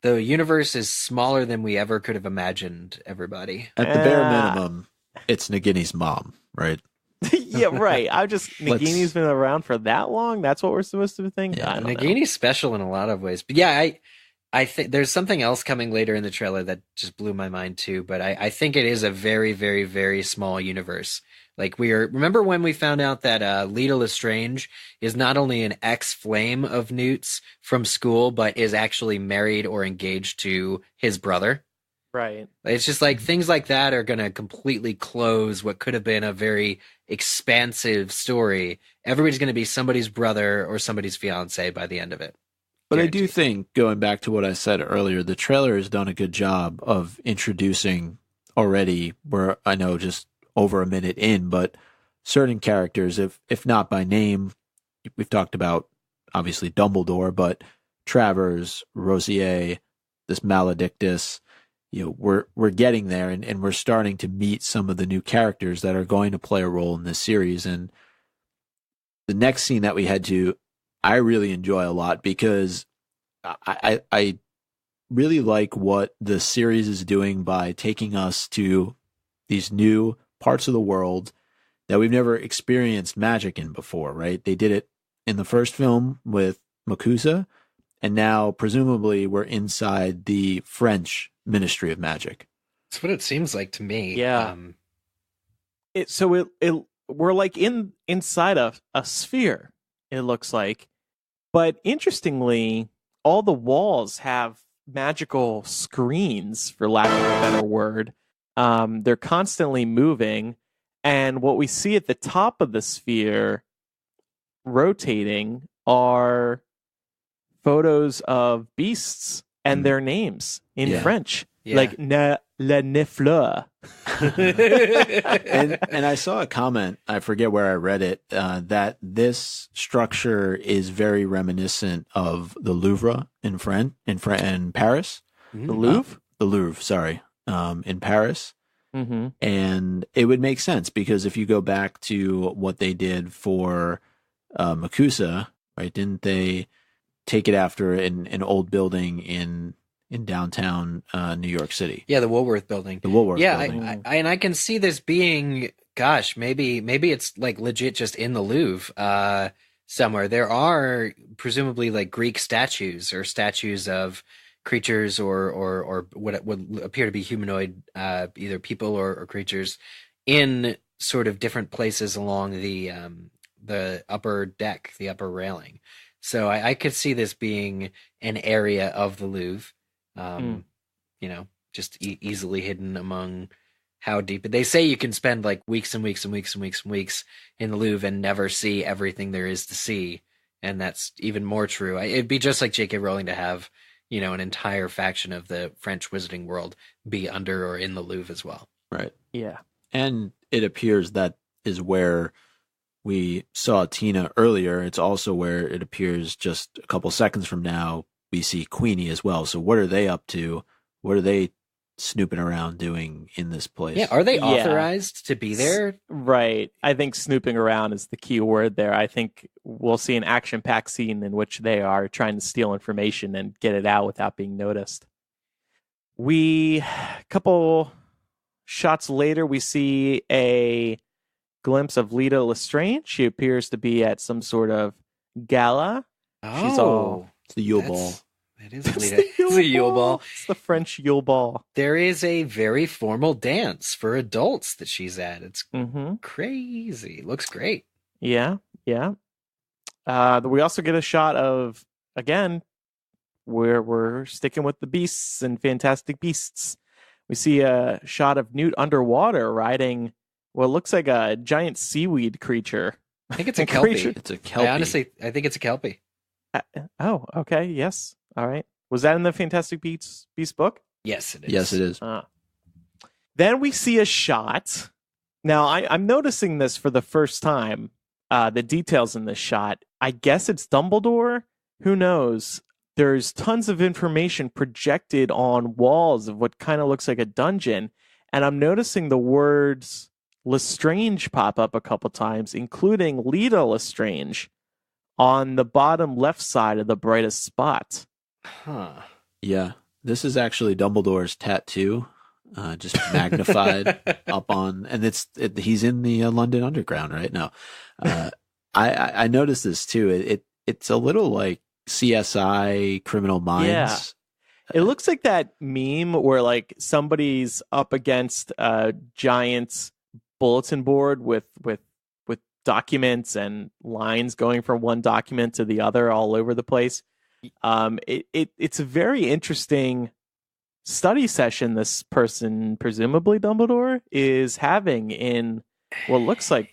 universe is smaller than we ever could have imagined, everybody. At the bare minimum, it's Nagini's mom, right? Yeah, right. Nagini's been around for that long? That's what we're supposed to think? Yeah, Nagini's special in a lot of ways. But yeah, I think there's something else coming later in the trailer that just blew my mind too, but I think it is a very, very, very small universe. Like remember when we found out that Leta Lestrange is not only an ex-flame of Newt's from school, but is actually married or engaged to his brother? Right. It's just like things like that are going to completely close what could have been a very expansive story. Everybody's going to be somebody's brother or somebody's fiance by the end of it. But I do think, going back to what I said earlier, the trailer has done a good job of introducing already, we're, I know, just over a minute in, but certain characters, if not by name, we've talked about, obviously, Dumbledore, but Travers, Rosier, this Maledictus, we're getting there, and we're starting to meet some of the new characters that are going to play a role in this series. And the next scene that we head to, I really enjoy a lot, because I really like what the series is doing by taking us to these new parts of the world that we've never experienced magic in before, right? They did it in the first film with Makusa, and now presumably we're inside the French Ministry of Magic. That's what it seems like to me. Yeah. We're like inside a sphere, it looks like. But interestingly, all the walls have magical screens, for lack of a better word. They're constantly moving, and what we see at the top of the sphere rotating are photos of beasts and their names in French. Yeah. Like le Nifleur. and I saw a comment, I forget where I read it, that this structure is very reminiscent of the Louvre in Paris. The Louvre? The Louvre, sorry, in Paris. Mm-hmm. And it would make sense because if you go back to what they did for Makusa, right? Didn't they take it after an old building in downtown New York City? Yeah, the Woolworth building. The Woolworth building. And I can see this being, gosh, maybe it's like legit just in the Louvre somewhere. There are presumably like Greek statues or statues of creatures or what would appear to be humanoid, either people or creatures, in sort of different places along the upper deck, the upper railing. So I could see this being an area of the Louvre, just easily hidden among how deep. They say you can spend like weeks and weeks and weeks and weeks and weeks in the Louvre and never see everything there is to see. And that's even more true. It'd be just like J.K. Rowling to have, an entire faction of the French wizarding world be under or in the Louvre as well. Right. Yeah. And it appears that is where we saw Tina earlier. It's also where it appears just a couple seconds from now we see Queenie as well. So what are they up to? What are they snooping around doing in this place? Yeah, are they authorized to be there? Right. I think snooping around is the key word there. I think we'll see an action-packed scene in which they are trying to steal information and get it out without being noticed. A couple shots later, we see a glimpse of Leta Lestrange. She appears to be at some sort of gala. Oh, it's the Yule Ball. It is Leta. It's the Yule Ball. It's the French Yule Ball. There is a very formal dance for adults that she's at. It's crazy. Looks great. Yeah. We also get a shot of, again, where we're sticking with the beasts and Fantastic Beasts. We see a shot of Newt underwater riding what looks like a giant seaweed creature. I think it's a Kelpie. It's a Kelpie. I think it's a Kelpie. Oh, okay. Yes. All right. Was that in the Fantastic Beasts book? Yes, it is. Yes, it is. Then we see a shot. Now, I'm noticing this for the first time, the details in this shot. I guess it's Dumbledore. Who knows? There's tons of information projected on walls of what kind of looks like a dungeon. And I'm noticing the words Lestrange pop up a couple times, including Leta Lestrange on the bottom left side of the brightest spot. Huh. Yeah. This is actually Dumbledore's tattoo, just magnified up on, and he's in the London Underground right now. I noticed this too. It's a little like CSI Criminal Minds. Yeah. It looks like that meme where like somebody's up against a giant bulletin board with documents and lines going from one document to the other all over the place. It's a very interesting study session this person, presumably Dumbledore, is having in what looks like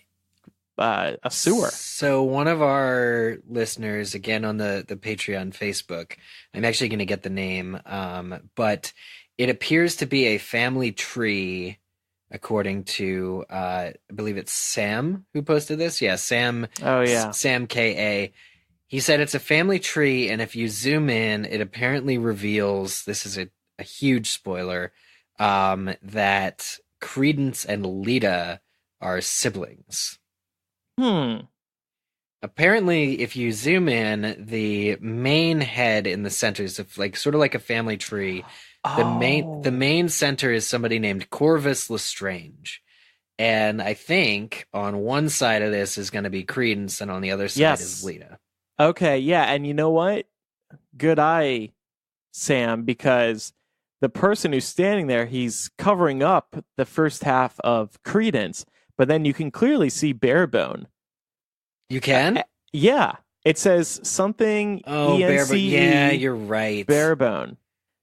a sewer. So one of our listeners, again on the Patreon Facebook, I'm actually going to get the name, but it appears to be a family tree, according to I believe it's Sam who posted this. Yeah, Sam. Oh yeah, Sam K.A. He said it's a family tree, and if you zoom in, it apparently reveals, this is a huge spoiler, that Credence and Leta are siblings. Apparently, if you zoom in, the main head in the center is like sort of like a family tree. The main center is somebody named Corvus Lestrange. And I think on one side of this is going to be Credence, and on the other side is Leta. Okay, yeah, and you know what? Good eye, Sam, because the person who's standing there, he's covering up the first half of Credence, but then you can clearly see Barebone. You can? Yeah. It says something Barebone. Yeah, you're right. Barebone.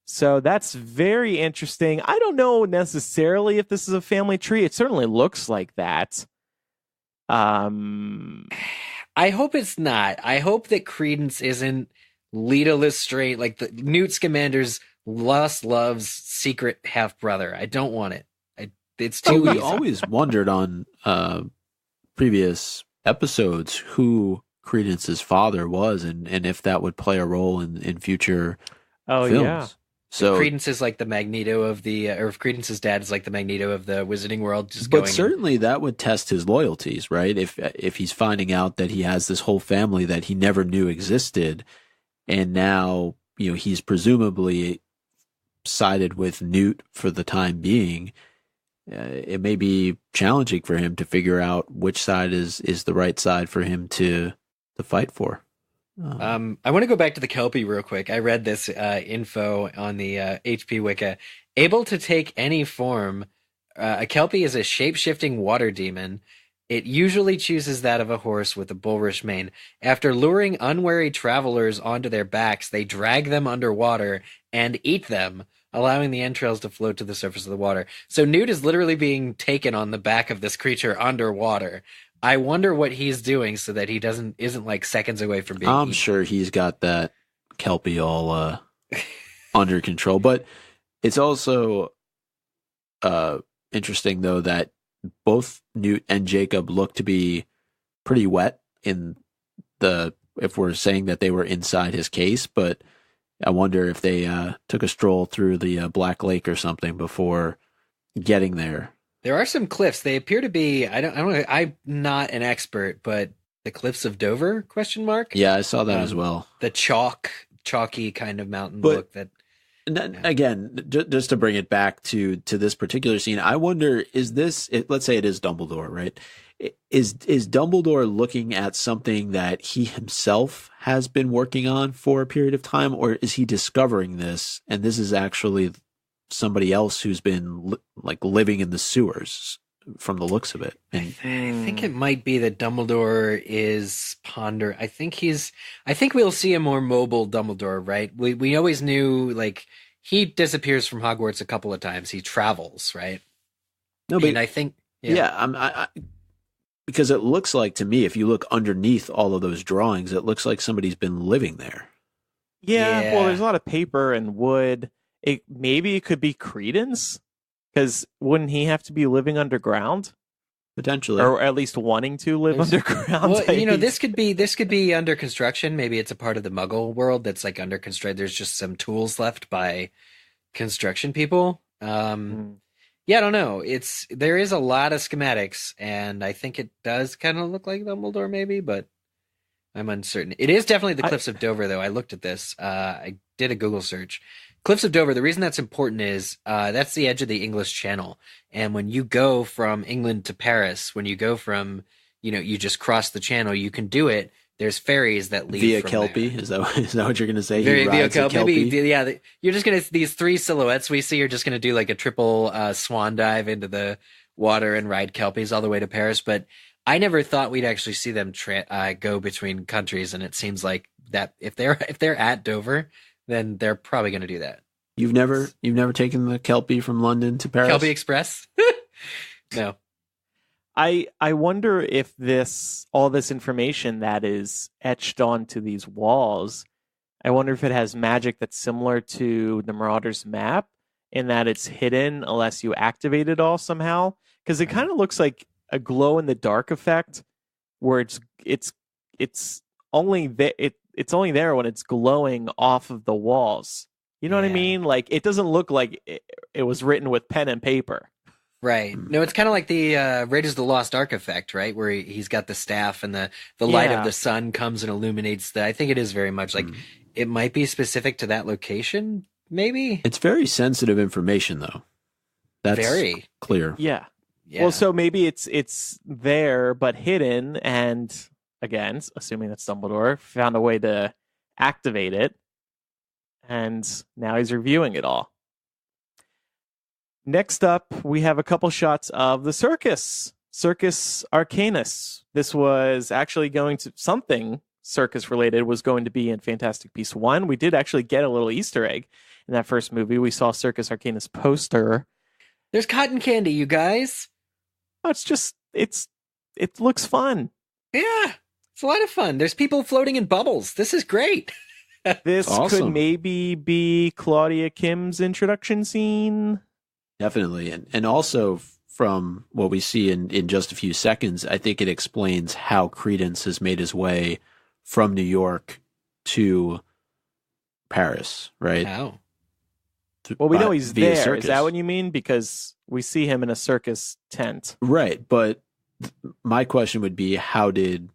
So that's very interesting. I don't know necessarily if this is a family tree. It certainly looks like that. I hope it's not. I hope that Credence isn't Leta Lestrange, like the Newt Scamander's love's secret half brother. I don't want it. It's too easy. We always wondered on previous episodes who Credence's father was, and if that would play a role in future films. Yeah. So if Credence is like the Magneto of the, or if Credence's dad is like the Magneto of the Wizarding World, but certainly that would test his loyalties, right? If he's finding out that he has this whole family that he never knew existed, and now he's presumably sided with Newt for the time being. It may be challenging for him to figure out which side is the right side for him to fight for. I want to go back to the Kelpie real quick. I read this info on the HP Wiki. Able to take any form, a Kelpie is a shape-shifting water demon. It usually chooses that of a horse with a bulrush mane. After luring unwary travelers onto their backs, they drag them underwater and eat them, allowing the entrails to float to the surface of the water. So Newt is literally being taken on the back of this creature underwater. I wonder what he's doing so that he isn't like seconds away from being eaten. Sure he's got that Kelpie all under control. But it's also interesting, though, that both Newt and Jacob look to be pretty wet if we're saying that they were inside his case, but I wonder if they took a stroll through the Black Lake or something before getting there. There are some cliffs. They appear to be. I'm not an expert, but the cliffs of Dover? ? Yeah, I saw that as well. The chalky kind of mountain look. Again, just to bring it back to this particular scene, I wonder: let's say it is Dumbledore, right? Is Dumbledore looking at something that he himself has been working on for a period of time, or is he discovering this and this is actually somebody else who's been living in the sewers from the looks of it? I think it might be that Dumbledore is pondering. I think we'll see a more mobile Dumbledore, right? We always knew he disappears from Hogwarts a couple of times. He travels, right? No, but and I think because it looks like to me, if you look underneath all of those drawings, it looks like somebody's been living there. Yeah. Well, there's a lot of paper and wood. Maybe it could be Credence, because wouldn't he have to be living underground? Potentially, or at least wanting to live underground. Well, this could be under construction. Maybe it's a part of the Muggle world that's under construction. There's just some tools left by construction people. Yeah, I don't know. There is a lot of schematics, and I think it does kind of look like Dumbledore, maybe, but I'm uncertain. It is definitely the Cliffs of Dover, though. I looked at this. I did a Google search. Cliffs of Dover, the reason that's important is that's the edge of the English Channel. And when you go from England to Paris, when you go from, you just cross the channel, you can do it. There's ferries that leave via from Kelpie. There. Is that what you're going to say? Via Kelpie. You're just going to, these three silhouettes we see, you're just going to do a triple swan dive into the water and ride Kelpies all the way to Paris. But I never thought we'd actually see them go between countries. And it seems like that if they're at Dover, then they're probably going to do that. You've never taken the Kelpie from London to Paris? Kelpie Express? No. I wonder if all this information that is etched onto these walls, I wonder if it has magic that's similar to the Marauder's map, in that it's hidden unless you activate it all somehow. Because it kind of looks like a glow in the dark effect, where it's only there when it's glowing off of the walls. You know what I mean? It doesn't look like it was written with pen and paper. Right. No, it's kind of like the Raiders of the Lost Ark effect, right? Where he's got the staff and the light of the sun comes and illuminates I think it is very much it might be specific to that location, maybe. It's very sensitive information, though. That's Very clear. Yeah. Yeah. Well, so maybe it's there but hidden, and again, assuming that's Dumbledore, found a way to activate it, and now he's reviewing it all. Next up, we have a couple shots of the circus. Circus Arcanus. This was actually going to something circus related was going to be in Fantastic Beasts 1. We did actually get a little Easter egg in that first movie. We saw Circus Arcanus poster. There's cotton candy, you guys. Oh, it looks fun. Yeah, it's a lot of fun. There's people floating in bubbles. This is great. This Awesome. could maybe be Claudia Kim's introduction scene. Definitely. And also from what we see in just a few seconds, I think it explains how Credence has made his way from New York to Paris, right? How? Well, we know he's via there. circus. Is that what you mean? Because we see him in a circus tent. Right. But my question would be, how did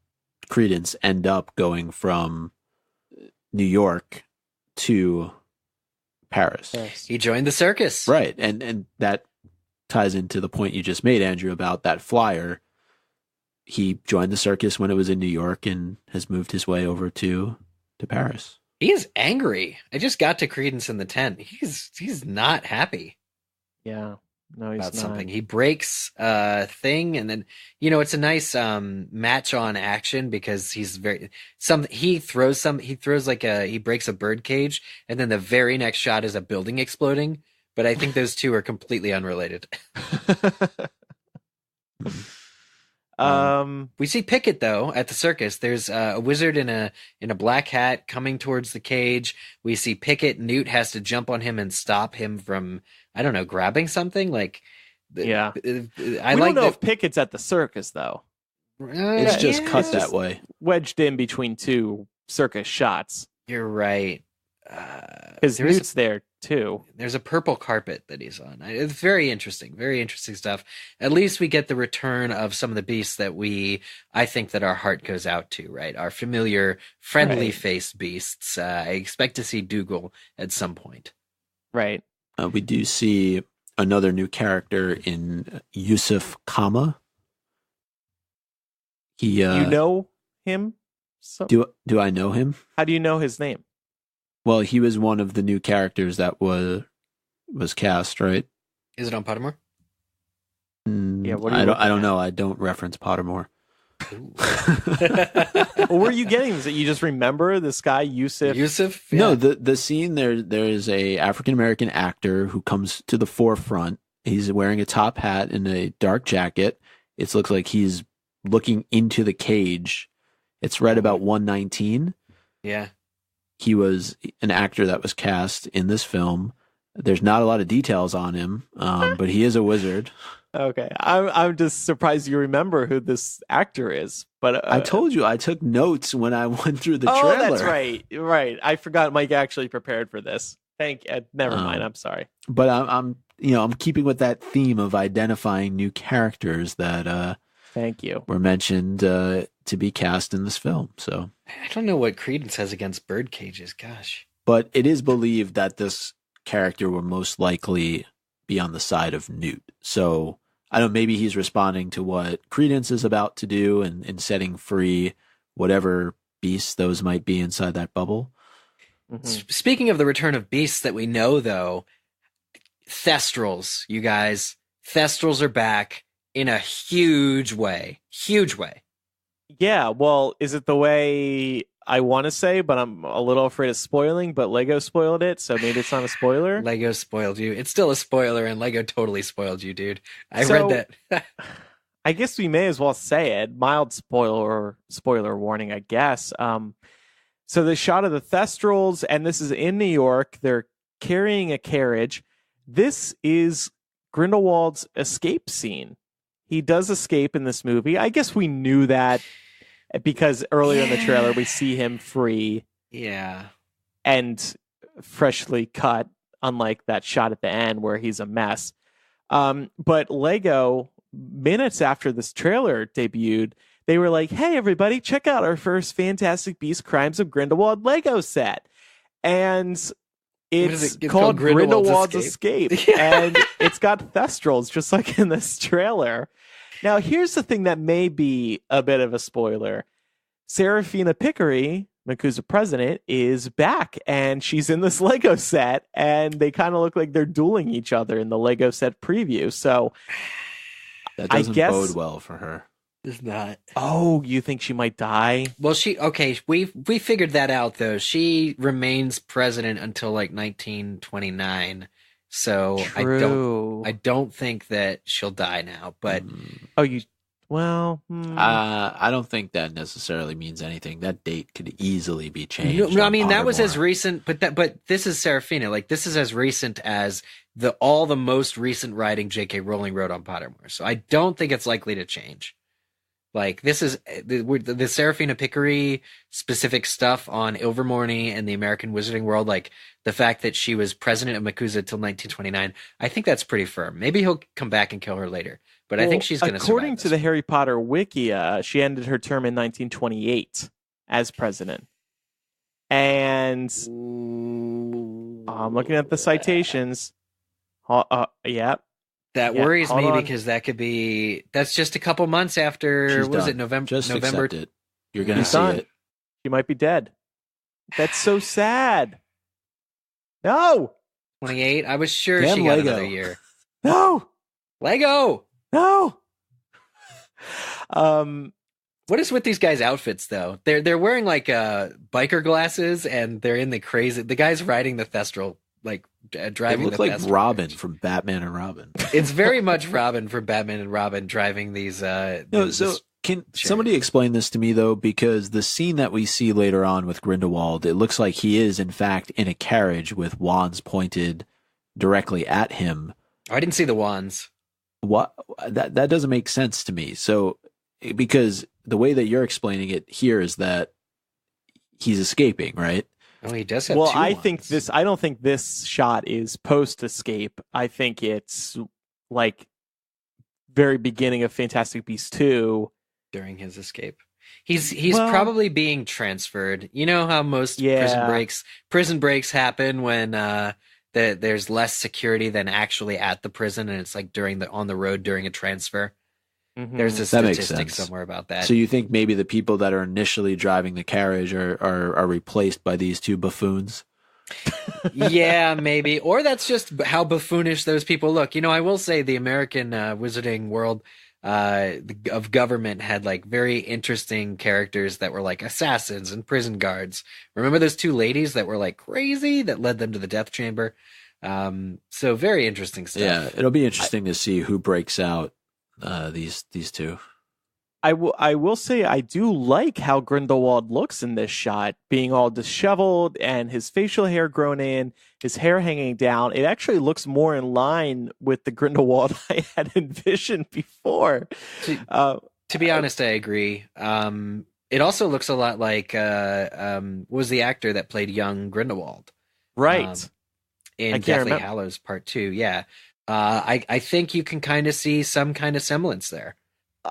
Credence end up going from New York to Paris? He joined the circus. Right. And that ties into the point you just made, Andrew, about that flyer. He joined the circus when it was in New York and has moved his way over to Paris. He is angry. I just got to Credence in the tent. He's not happy Yeah. No, he's about not. something. He breaks a thing, and then it's a nice match on action because he breaks a bird cage, and then the very next shot is a building exploding. But I think those two are completely unrelated. We see Pickett though at the circus. There's a wizard in a black hat coming towards the cage. We see Pickett. Newt has to jump on him and stop him from, I don't know, grabbing something. Yeah. I We like don't know that. if Pickett's at the circus, though. It's just yeah, cut it's that just- way. Wedged in between two circus shots. You're right. Because There's Newt's there, too. There's a purple carpet that he's on. It's very interesting stuff. At least we get the return of some of the beasts that I think that our heart goes out to, right? Our familiar, friendly Right. faced beasts. I expect to see Dougal at some point. Right. We do see another new character in Yusuf Kama. He, You know him? So, do I know him? how do you know his name? Well, he was one of the new characters that was cast, right? Is it on Pottermore? Yeah, what are you I looking don't at? know. I don't reference Pottermore. Well, where are you getting? Is it you just remember this guy, Yusuf? Yusuf? No, Yeah. the scene there is a African American actor who comes to the forefront. He's wearing a top hat and a dark jacket. It looks like he's looking into the cage. It's right about 119. Yeah. He was an actor that was cast in this film. There's not a lot of details on him, but he is a wizard. Okay. I'm just surprised you remember who this actor is. But I told you I took notes when I went through the oh, trailer. that's right. Right. I forgot Mike actually prepared for this. Never mind. I'm sorry. But I'm keeping with that theme of identifying new characters that Thank you. were mentioned to be cast in this film. So, I don't know what Credence has against bird cages. Gosh. but it is believed that this character will most likely be on the side of Newt. So I don't. Maybe he's responding to what Credence is about to do and setting free whatever beasts those might be inside that bubble. Mhm. Speaking of the return of beasts that we know, though, Thestrals, you guys. Thestrals are back in a huge way. Huge way. Yeah. Well, is it the way I want to say, but I'm a little afraid of spoiling, but Lego spoiled it, so maybe it's not a spoiler? Lego spoiled you. It's still a spoiler, and Lego totally spoiled you, dude. I So- read that. I guess we may as well say it. Mild spoiler warning, I guess. So the shot of the Thestrals, and this is in New York. They're carrying a carriage. This is Grindelwald's escape scene. He does escape in this movie. I guess we knew that because earlier in the trailer we see him free Yeah. and freshly cut, unlike that shot at the end where he's a mess. But Lego, minutes after this trailer debuted, they were like, hey, everybody, check out our first Fantastic Beasts Crimes of Grindelwald Lego set. And It's It's called called Grindelwald's Grindelwald's Escape, and it's got Thestrals, just like in this trailer. Now, here's the thing that may be a bit of a spoiler. Serafina Pickery, MACUSA president, is back, and she's in this Lego set, and they kind of look like they're dueling each other in the Lego set preview. So That doesn't I guess, bode well for her. It's not. Oh, you think she might die? Well, we figured that out though. She remains president until like 1929. So True. I don't think that she'll die now, but I don't think that necessarily means anything. That date could easily be changed. No, I mean that was as recent, but this is Serafina. Like this is as recent as all the most recent writing J.K. Rowling wrote on Pottermore. So I don't think it's likely to change. Like this is the Serafina Pickery specific stuff on Ilvermorny and the American Wizarding World. Like the fact that she was president of MACUSA till 1929. I think that's pretty firm. Maybe he'll come back and kill her later. But I think she's going to survive. According to the Harry Potter wiki, she ended her term in 1928 as president. And I'm looking at the citations. Yeah. That worries me because that's just a couple months after, November? Just November. accept it. You're going to see it. She might be dead. That's so sad. No. 28. I was sure Damn she got Lego. another year. No. Lego. No. What is with these guys' outfits though? They're wearing like biker glasses and they're in the crazy. The guy's riding the Thestral, like driving. They look the like Thestral. Robin from Batman and Robin. It's very much Robin from Batman and Robin driving these. Can somebody explain this to me though? Because the scene that we see later on with Grindelwald, it looks like he is in fact in a carriage with wands pointed directly at him. I didn't see the wands. What that doesn't make sense to me. So because the way that you're explaining it here is that he's escaping, right? Oh, he does have. Well, two I wands. think this. I don't think this shot is post escape. I think it's like very beginning of Fantastic Beasts 2. During his escape, he's probably being transferred. You know how most prison breaks happen when there's less security than actually at the prison, and it's like on the road during a transfer. Mm-hmm. There's a statistic somewhere about that. So you think maybe the people that are initially driving the carriage are replaced by these two buffoons? Yeah, maybe. Or that's just how buffoonish those people look. You know, I will say the American Wizarding World of government had like very interesting characters that were like assassins and prison guards. Remember those two ladies that were like crazy that led them to the death chamber? So very interesting stuff. Yeah, it'll be interesting to see who breaks out these two. I will say I do like how Grindelwald looks in this shot, being all disheveled and his facial hair grown in, his hair hanging down. It actually looks more in line with the Grindelwald I had envisioned before. To be honest, I agree. It also looks a lot like what was the actor that played young Grindelwald? Right. In Deathly Hallows Part 2, yeah. I think you can kind of see some kind of semblance there.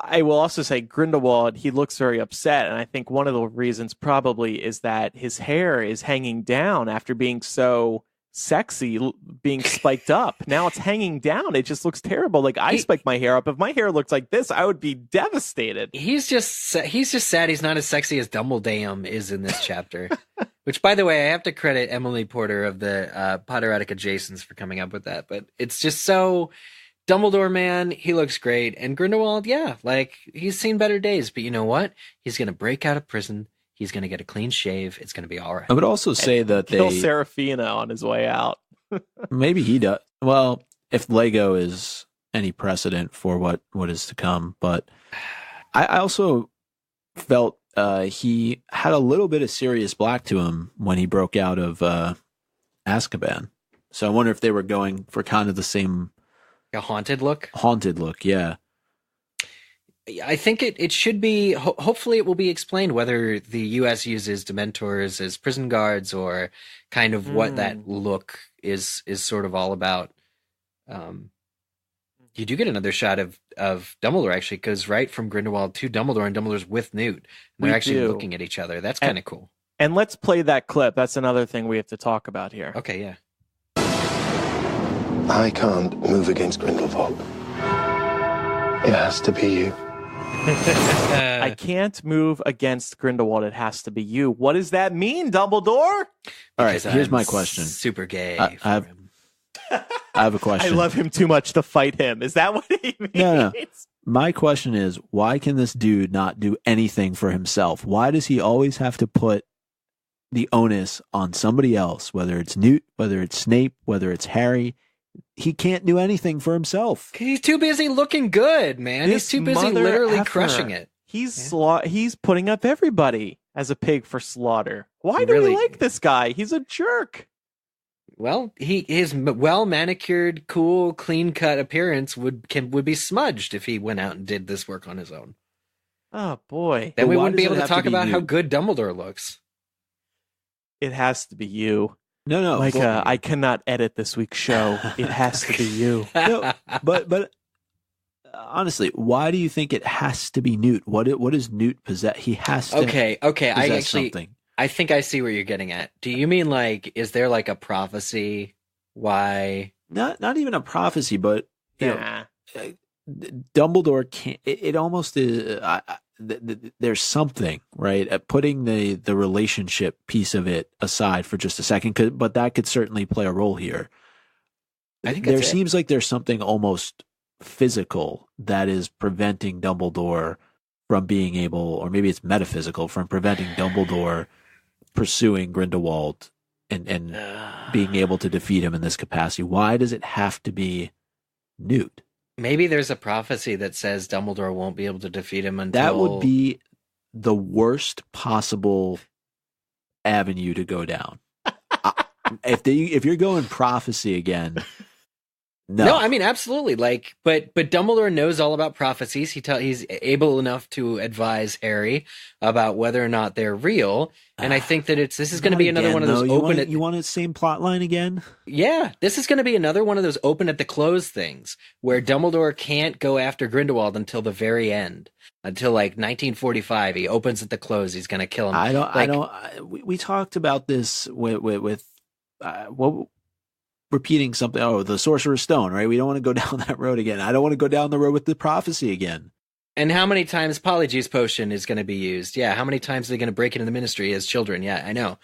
I will also say Grindelwald, he looks very upset, and I think one of the reasons probably is that his hair is hanging down after being so sexy, being spiked up. Now it's hanging down. It just looks terrible. Like I spike my hair up. If my hair looked like this, I would be devastated. He's just sad he's not as sexy as DumbleDAYUMMMM is in this chapter. Which, by the way, I have to credit Emily Porter of the Potterotic Adjacents for coming up with that. But it's just so... Dumbledore, man, he looks great. And Grindelwald, yeah, like, he's seen better days. But you know what? He's going to break out of prison. He's going to get a clean shave. It's going to be all right. I would also say that kill Serafina on his way out. Maybe he does. Well, if Lego is any precedent for what is to come. But I also felt he had a little bit of Sirius Black to him when he broke out of Azkaban. So I wonder if they were going for kind of the same... A haunted look? Haunted look, yeah. I think it should be, hopefully it will be explained whether the U.S. uses Dementors as prison guards or kind of what that look is sort of all about. You do get another shot of Dumbledore, actually, because right from Grindelwald to Dumbledore, and Dumbledore's with Newt. And they're actually looking at each other. That's kind of cool. And let's play that clip. That's another thing we have to talk about here. Okay, yeah. I can't move against Grindelwald. It has to be you. I can't move against Grindelwald. It has to be you. What does that mean, Dumbledore? All right, here's my question. Super gay. I have a question. I love him too much to fight him. Is that what he means? No. My question is, why can this dude not do anything for himself? Why does he always have to put the onus on somebody else, whether it's Newt, whether it's Snape, whether it's Harry? He can't do anything for himself. He's too busy looking good, man. He's too busy literally crushing it. He's putting up everybody as a pig for slaughter. Why do we like this guy? He's a jerk. Well, his well manicured, cool, clean cut appearance would be smudged if he went out and did this work on his own. Oh boy! Then we wouldn't be able to talk about how good Dumbledore looks. It has to be you. No, Micah, I cannot edit this week's show. It has to be you. No, but honestly, why do you think it has to be Newt? What does Newt possess? He has to. Okay. Possess something. I think I see what you're getting at. Do you mean like, is there like a prophecy? Why? Not even a prophecy, but you know, Dumbledore can't. It almost is. There's something right at putting the relationship piece of it aside for just a second, but that could certainly play a role here. I think there seems like there's something almost physical that is preventing Dumbledore from being able, or maybe it's metaphysical, from preventing Dumbledore pursuing Grindelwald and being able to defeat him in this capacity. Why does it have to be Newt? Maybe there's a prophecy that says Dumbledore won't be able to defeat him until... That would be the worst possible avenue to go down. If you're going prophecy again... No, I mean, absolutely. Like, but Dumbledore knows all about prophecies. He's able enough to advise Harry about whether or not they're real. And I think that this is going to be another one of those open. You want the same plot line again? Yeah, this is going to be another one of those open at the close things where Dumbledore can't go after Grindelwald until the very end, until like 1945. He opens at the close. He's going to kill him. We talked about this with repeating something. Oh, the Sorcerer's Stone, right? We don't want to go down that road again. I don't want to go down the road with the prophecy again. And how many times Polyjuice Potion is going to be used? Yeah. How many times are they going to break into the Ministry as children? Yeah, I know.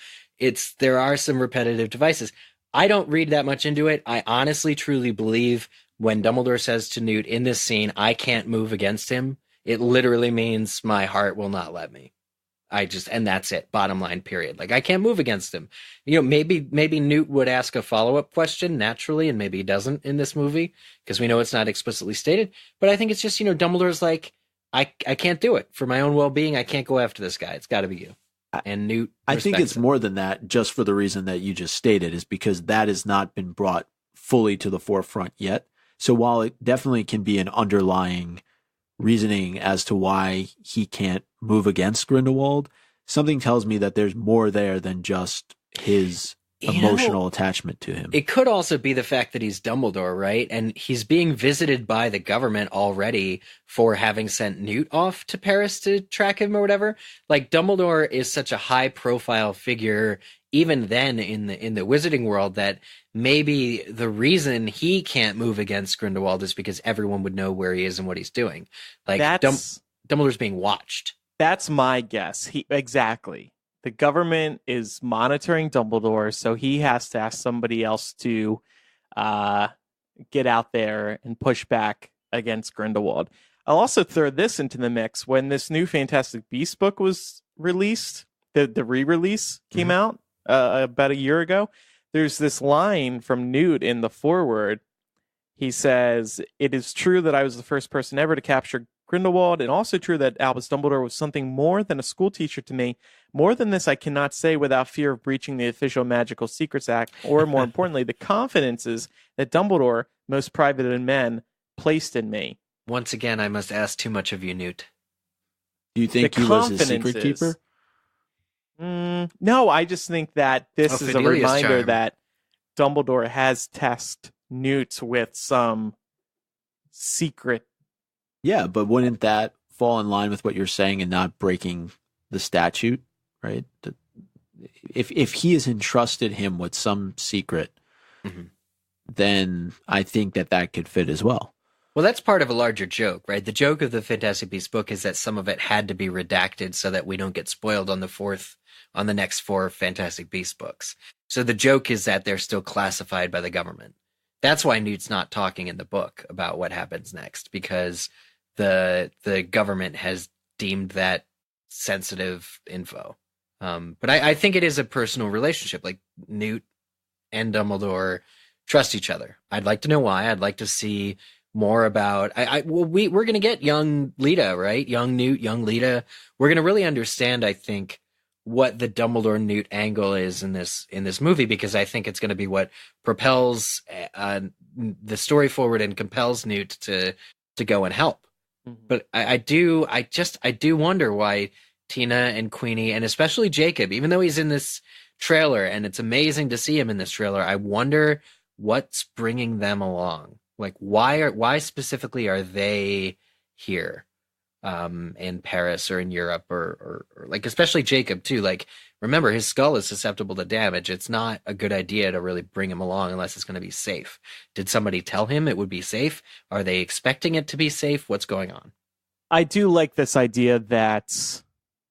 There are some repetitive devices. I don't read that much into it. I honestly, truly believe when Dumbledore says to Newt in this scene, I can't move against him, it literally means my heart will not let me. And that's it. Bottom line, period. Like, I can't move against him. You know, maybe Newt would ask a follow-up question naturally, and maybe he doesn't in this movie because we know it's not explicitly stated. But I think it's just, Dumbledore's like, I can't do it for my own well-being. I can't go after this guy. It's got to be you. And Newt, I think it's more than that, just for the reason that you just stated, is because that has not been brought fully to the forefront yet. So while it definitely can be an underlying reasoning as to why he can't move against Grindelwald, something tells me that there's more there than just his emotional attachment to him. It could also be the fact that he's Dumbledore, right? And he's being visited by the government already for having sent Newt off to Paris to track him or whatever. Like, Dumbledore is such a high profile figure even then in the wizarding world that maybe the reason he can't move against Grindelwald is because everyone would know where he is and what he's doing. Like, Dumbledore's being watched. That's my guess. Exactly. The government is monitoring Dumbledore, so he has to ask somebody else to get out there and push back against Grindelwald. I'll also throw this into the mix. When this new Fantastic Beasts book was released, the re-release came out about a year ago, there's this line from Newt in the foreword. He says, "It is true that I was the first person ever to capture Grindelwald, and also true that Albus Dumbledore was something more than a school teacher to me. More than this, I cannot say without fear of breaching the official Magical Secrets Act, or more importantly, the confidences that Dumbledore, most private of men, placed in me." Once again, I must ask too much of you, Newt. Do you think he was a secret keeper? No, I just think that this is a reminder charm. that Dumbledore has tested Newt with some secret. Yeah, but wouldn't that fall in line with what you're saying and not breaking the statute, right? If he has entrusted him with some secret, then I think that could fit as well. Well, that's part of a larger joke, right? The joke of the Fantastic Beasts book is that some of it had to be redacted so that we don't get spoiled on the next 4 Fantastic Beasts books. So the joke is that they're still classified by the government. That's why Newt's not talking in the book about what happens next, because the government has deemed that sensitive info. But I think it is a personal relationship. Like, Newt and Dumbledore trust each other. I'd like to know why. I'd like to see more about. We're going to get young Leta, right? Young Newt, young Leta. We're going to really understand, I think, what the Dumbledore Newt angle is in this movie, because I think it's going to be what propels the story forward and compels Newt to go and help. Mm-hmm. But I do wonder why Tina and Queenie, and especially Jacob, even though he's in this trailer and it's amazing to see him in this trailer, I wonder what's bringing them along. Like, why specifically are they here in Paris or in Europe or like, especially Jacob too? Like, remember, his skull is susceptible to damage. It's not a good idea to really bring him along unless it's going to be safe. Did somebody tell him it would be safe? Are they expecting it to be safe? What's going on? I do like this idea that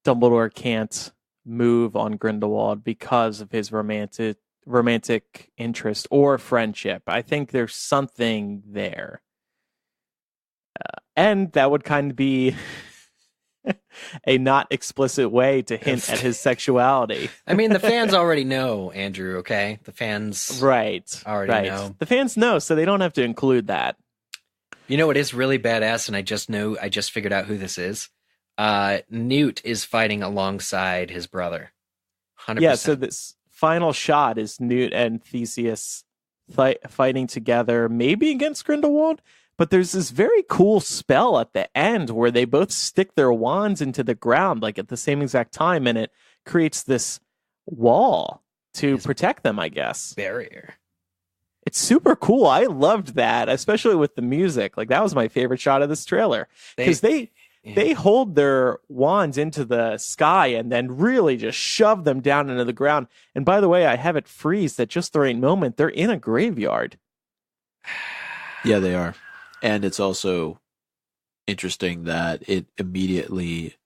Dumbledore can't move on Grindelwald because of his romantic interest or friendship. I think there's something there. And that would kind of be a not explicit way to hint at his sexuality. I mean, the fans already know, Andrew, okay? The fans already know. The fans know, so they don't have to include that. You know what is really badass, and I just figured out who this is? Newt is fighting alongside his brother. 100%. Yeah, so this final shot is Newt and Theseus fighting together, maybe against Grindelwald, but there's this very cool spell at the end where they both stick their wands into the ground, like at the same exact time, and it creates this wall to protect them, I guess. Barrier. It's super cool. I loved that, especially with the music. Like, that was my favorite shot of this trailer, because they hold their wands into the sky and then really just shove them down into the ground. And by the way, I have it freeze at just the right moment. They're in a graveyard. Yeah, they are. And it's also interesting that it immediately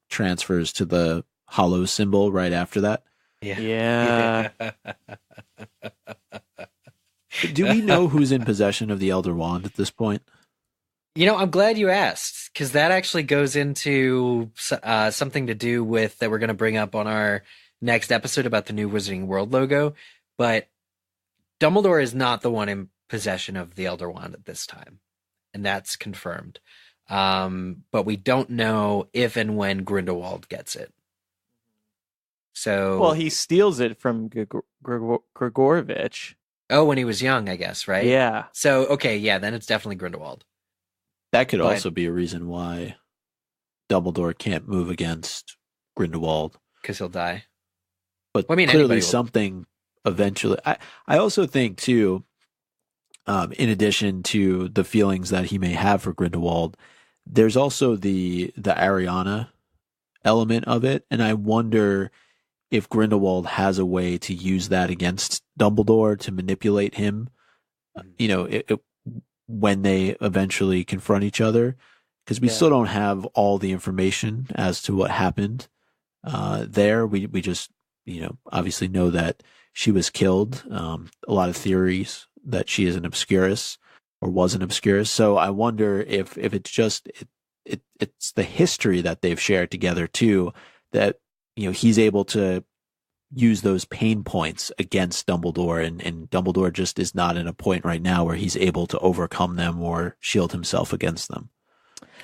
transfers to the hollow symbol right after that. Yeah. Do we know who's in possession of the Elder Wand at this point? You know, I'm glad you asked, because that actually goes into something to do with that we're going to bring up on our next episode about the new Wizarding World logo. But Dumbledore is not the one in possession of the Elder Wand at this time, and that's confirmed. But we don't know if and when Grindelwald gets it. So, well, he steals it from Gregorovitch. Oh, when he was young, I guess, right? Yeah. So, okay, yeah, then it's definitely Grindelwald. That could also be a reason why Dumbledore can't move against Grindelwald. Because he'll die. But clearly something eventually. I also think, too, in addition to the feelings that he may have for Grindelwald, there's also the Ariana element of it. And I wonder if Grindelwald has a way to use that against Dumbledore to manipulate him, when they eventually confront each other, because we still don't have all the information as to what happened there. We just, obviously know that she was killed. A lot of theories that she is an obscurus or was an obscurus. So I wonder if it's just, it's the history that they've shared together too, that, he's able to use those pain points against Dumbledore, and Dumbledore just is not in a point right now where he's able to overcome them or shield himself against them.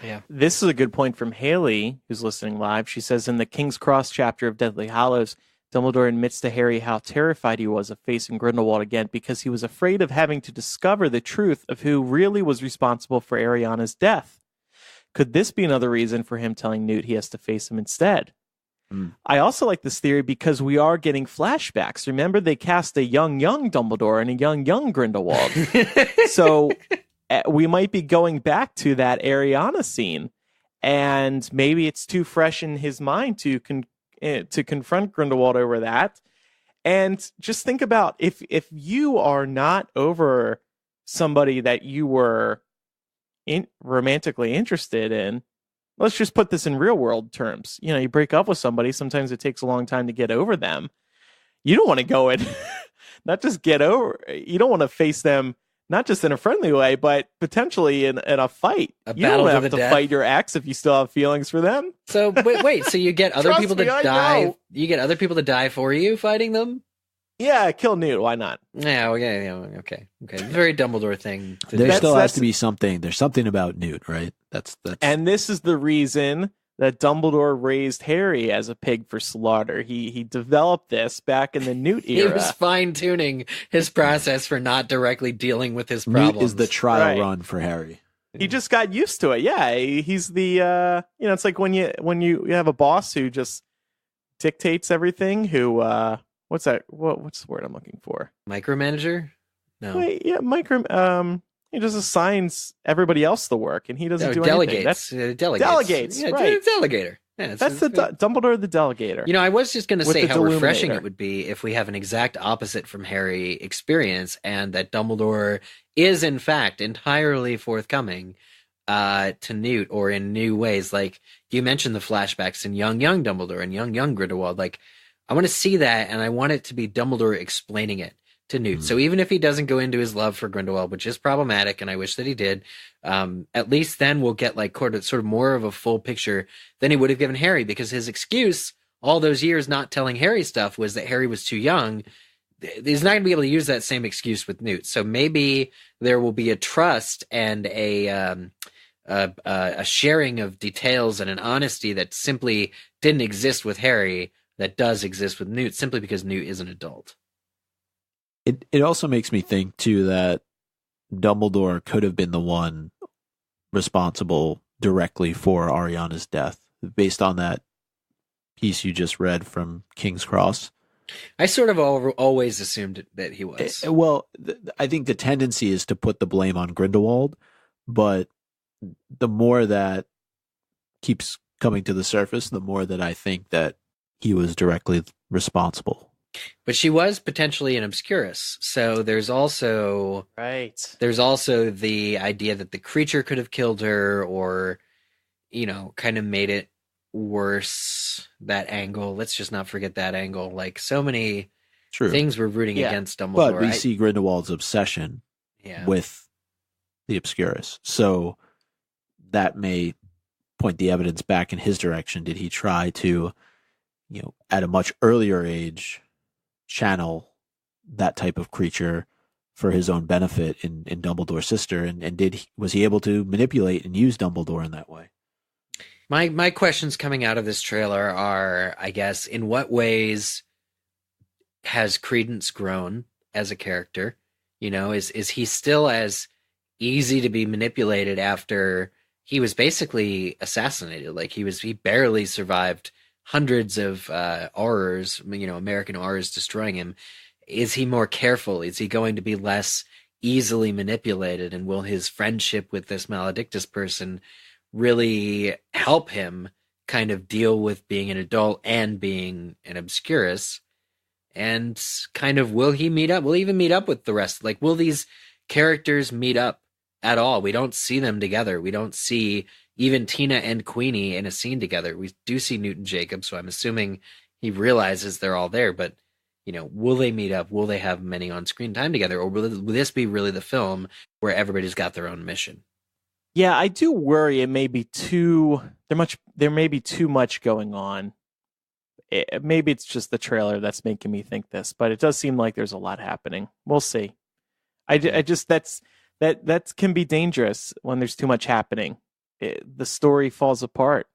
Yeah. This is a good point from Haley, who's listening live. She says, in the King's Cross chapter of Deathly Hallows, Dumbledore admits to Harry how terrified he was of facing Grindelwald again because he was afraid of having to discover the truth of who really was responsible for Ariana's death. Could this be another reason for him telling Newt he has to face him instead? I also like this theory because we are getting flashbacks. Remember, they cast a young Dumbledore and a young Grindelwald. So we might be going back to that Ariana scene, and maybe it's too fresh in his mind to confront Grindelwald over that. And just think about if you are not over somebody that you were romantically interested in, let's just put this in real world terms. You know, you break up with somebody, sometimes it takes a long time to get over them. You don't want to go and not just get over, you don't want to face them not just in a friendly way, but potentially in a fight. You don't have to fight your ex if you still have feelings for them. So wait, so you get other people to die. You get other people to die for you fighting them? Yeah, kill Newt. Why not? Yeah, okay. Very Dumbledore thing. There still has to be something. There's something about Newt, right? That's. And this is the reason that Dumbledore raised Harry as a pig for slaughter. He developed this back in the Newt era. He was fine-tuning his process for not directly dealing with his problems. Newt is the trial run for Harry. He just got used to it. Yeah, he's the it's like when you have a boss who just dictates everything. Who what's that? What's the word I'm looking for? Micromanager? No. Wait, yeah, he just assigns everybody else the work, and he doesn't do delegates. anything. Delegates. Yeah, right. Delegator. Yeah, that's Dumbledore the Delegator. You know, I was just going to say how refreshing it would be if we have an exact opposite from Harry experience, and that Dumbledore is, in fact, entirely forthcoming to Newt, or in new ways. Like, you mentioned the flashbacks in young Dumbledore and young Grindelwald. Like, I want to see that, and I want it to be Dumbledore explaining it to Newt. So even if he doesn't go into his love for Grindelwald, which is problematic, and I wish that he did, at least then we'll get like sort of more of a full picture than he would have given Harry, because his excuse all those years not telling Harry stuff was that Harry was too young. He's not going to be able to use that same excuse with Newt. So maybe there will be a trust and a sharing of details and an honesty that simply didn't exist with Harry that does exist with Newt, simply because Newt is an adult. It also makes me think, too, that Dumbledore could have been the one responsible directly for Ariana's death, based on that piece you just read from King's Cross. I sort of always assumed that he was. Well, I think the tendency is to put the blame on Grindelwald, but the more that keeps coming to the surface, the more that I think that he was directly responsible. But she was potentially an obscurus, so there's also the idea that the creature could have killed her, or, you know, kind of made it worse. That angle, let's just not forget that angle. Like, so many things were rooting against Dumbledore. But we see Grindelwald's obsession with the obscurus, so that may point the evidence back in his direction. Did he try to, you know, at a much earlier age, channel that type of creature for his own benefit in Dumbledore's sister, and was he able to manipulate and use Dumbledore in that way? My questions coming out of this trailer are, I guess, in what ways has Credence grown as a character? You know, is he still as easy to be manipulated after he was basically assassinated? Like, he barely survived hundreds of Aurors, you know, American Aurors destroying him. Is he more careful? Is he going to be less easily manipulated? And will his friendship with this Maledictus person really help him kind of deal with being an adult and being an obscurus? And kind of, will he even meet up with the rest? Like, will these characters meet up at all? We don't see them together. We don't see even Tina and Queenie in a scene together. We do see Newt and Jacob, so I'm assuming he realizes they're all there. But, you know, will they meet up? Will they have many on-screen time together? Or will this be really the film where everybody's got their own mission? Yeah, I do worry it may be there may be too much going on. Maybe it's just the trailer that's making me think this, but it does seem like there's a lot happening. We'll see. I just that can be dangerous when there's too much happening. The story falls apart.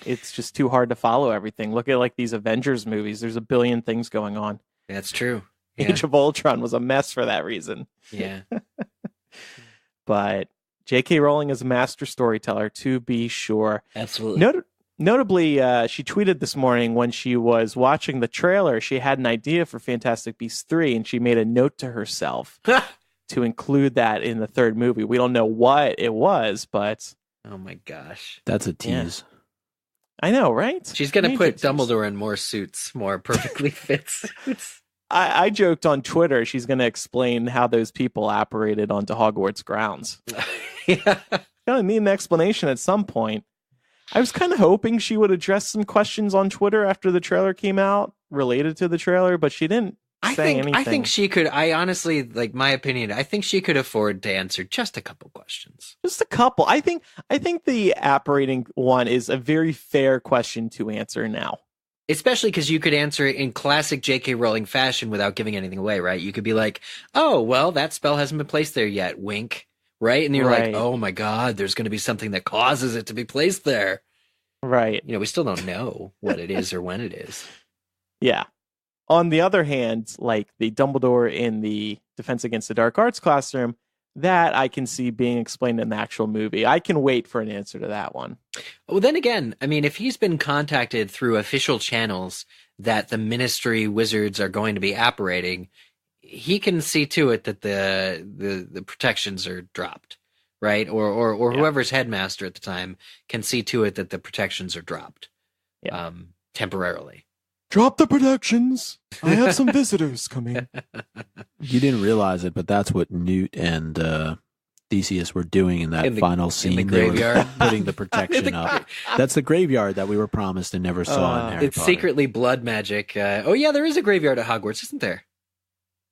It's just too hard to follow everything. Look at like these Avengers movies. There's a billion things going on. That's true. Yeah. Age of Ultron was a mess for that reason. Yeah. But J.K. Rowling is a master storyteller, to be sure. Absolutely. Notably, she tweeted this morning when she was watching the trailer, she had an idea for Fantastic Beasts 3, and she made a note to herself to include that in the third movie. We don't know what it was, but... Oh my gosh. That's a tease. I know, right? She's going to Mage put exorcist. Dumbledore in more suits, more perfectly fit suits. I joked on Twitter she's going to explain how those people apparated onto Hogwarts grounds. Yeah. Gonna need an explanation at some point. I was kind of hoping she would address some questions on Twitter after the trailer came out related to the trailer, but she didn't say anything. I think she could. I honestly, like, my opinion, I think she could afford to answer just a couple questions. Just a couple. I think the apparating one is a very fair question to answer now. Especially because you could answer it in classic J.K. Rowling fashion without giving anything away, right? You could be like, oh, well, that spell hasn't been placed there yet, wink, right? And you're Right. like, oh my God, there's going to be something that causes it to be placed there. Right. You know, we still don't know what it is or when it is. Yeah. On the other hand, like the Dumbledore in the Defense Against the Dark Arts classroom, that I can see being explained in the actual movie. I can wait for an answer to that one. Well, then again, I mean, if he's been contacted through official channels that the Ministry wizards are going to be apparating, he can see to it that the protections are dropped, right? Or Yeah. whoever's headmaster at the time can see to it that the protections are dropped, Yeah. temporarily. Drop the protections. I have some visitors coming. You didn't realize it, but that's what Newt and Theseus were doing in that final scene. In the They were graveyard. putting the protection up. That's the graveyard that we were promised and never saw in Harry It's Potter. secretly blood magic. Oh yeah, there is a graveyard at Hogwarts, isn't there?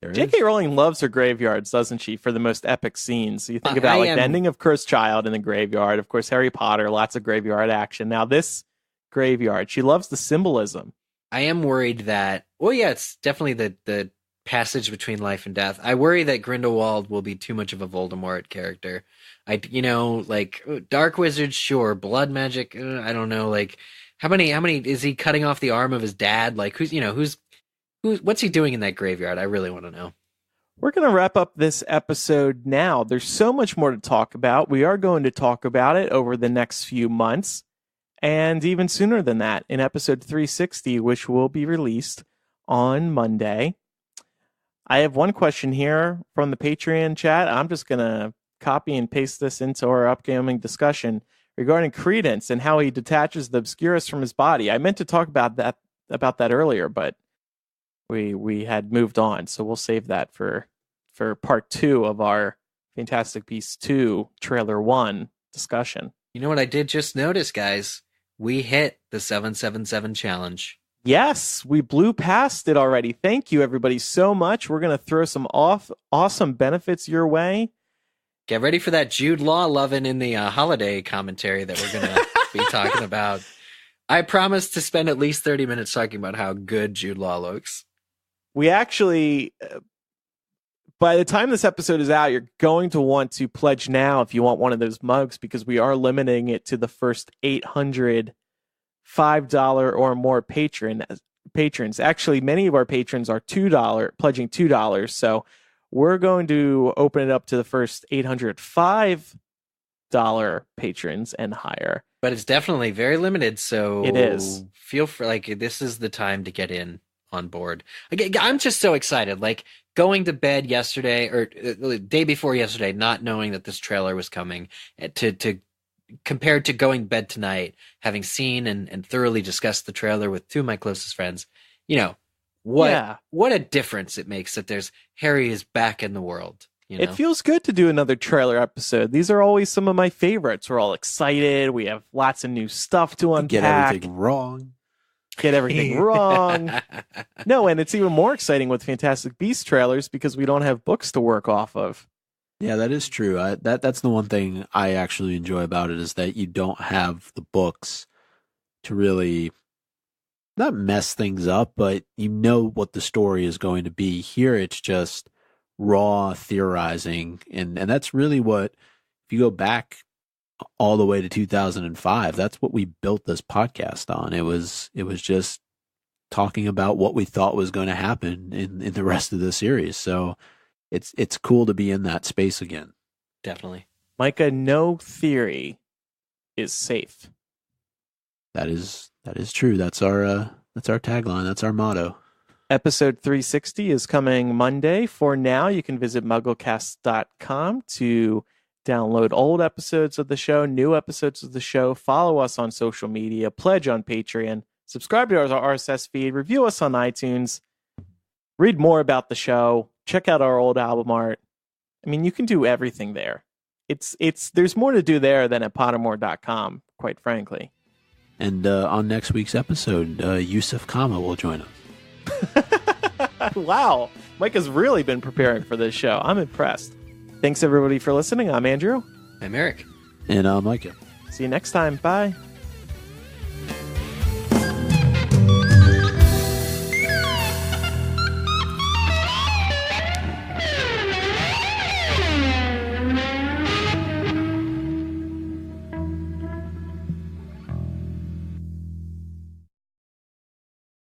There is. J.K. Rowling loves her graveyards, doesn't she, for the most epic scenes? So you think about I like am- the ending of Cursed Child in the graveyard. Of course, Harry Potter, lots of graveyard action. Now this graveyard, she loves the symbolism. I am worried that, well, yeah, it's definitely the passage between life and death. I worry that Grindelwald will be too much of a Voldemort character. Like dark wizards, sure. Blood magic, I don't know. Like, how many is he cutting off the arm of his dad? Like, what's he doing in that graveyard? I really want to know. We're going to wrap up this episode now. There's so much more to talk about. We are going to talk about it over the next few months. And even sooner than that, in episode 360, which will be released on Monday. I have one question here from the Patreon chat. I'm just going to copy and paste this into our upcoming discussion regarding Credence and how he detaches the obscurus from his body. I meant to talk about that earlier, but we had moved on. So we'll save that for part 2 of our Fantastic Beasts 2 trailer 1 discussion. You know what I did just notice, guys? We hit the 777 challenge. Yes, we blew past it already. Thank you, everybody, so much. We're going to throw some awesome benefits your way. Get ready for that Jude Law loving in the holiday commentary that we're going to be talking about. I promise to spend at least 30 minutes talking about how good Jude Law looks. We actually, by the time this episode is out, you're going to want to pledge now if you want one of those mugs, because we are limiting it to the first 800 $5 or more patrons. Actually, many of our patrons are pledging $2. So we're going to open it up to the first $805 patrons and higher. But it's definitely very limited, so It is. Feel free, like, this is the time to get in on board. I'm just so excited. Like, going to bed yesterday or the day before yesterday, not knowing that this trailer was coming, to compared to going to bed tonight, having seen and thoroughly discussed the trailer with 2 of my closest friends, what a difference it makes that there's Harry is back in the world. It feels good to do another trailer episode. These are always some of my favorites. We're all excited. We have lots of new stuff to unpack. Get everything wrong. Get everything wrong. No, and it's even more exciting with Fantastic Beasts trailers because we don't have books to work off of. Yeah, that is true. That's the one thing I actually enjoy about it, is that you don't have the books to really not mess things up, but you know what the story is going to be. Here it's just raw theorizing, and that's really what, if you go back all the way to 2005, that's what we built this podcast on. It was just talking about what we thought was going to happen in the rest of the series. So it's cool to be in that space again. Definitely. Micah, no theory is safe. That is true. That's our tagline. That's our motto. Episode 360 is coming Monday. For now, you can visit MuggleCast.com to download old episodes of the show, new episodes of the show, follow us on social media, pledge on Patreon, subscribe to our RSS feed, review us on iTunes, read more about the show, check out our old album art. I mean, you can do everything there. There's more to do there than at Pottermore.com, quite frankly. And on next week's episode, Yusuf Kama will join us. Wow. Mike has really been preparing for this show. I'm impressed. Thanks, everybody, for listening. I'm Andrew. I'm Eric. And I'm Micah. See you next time. Bye.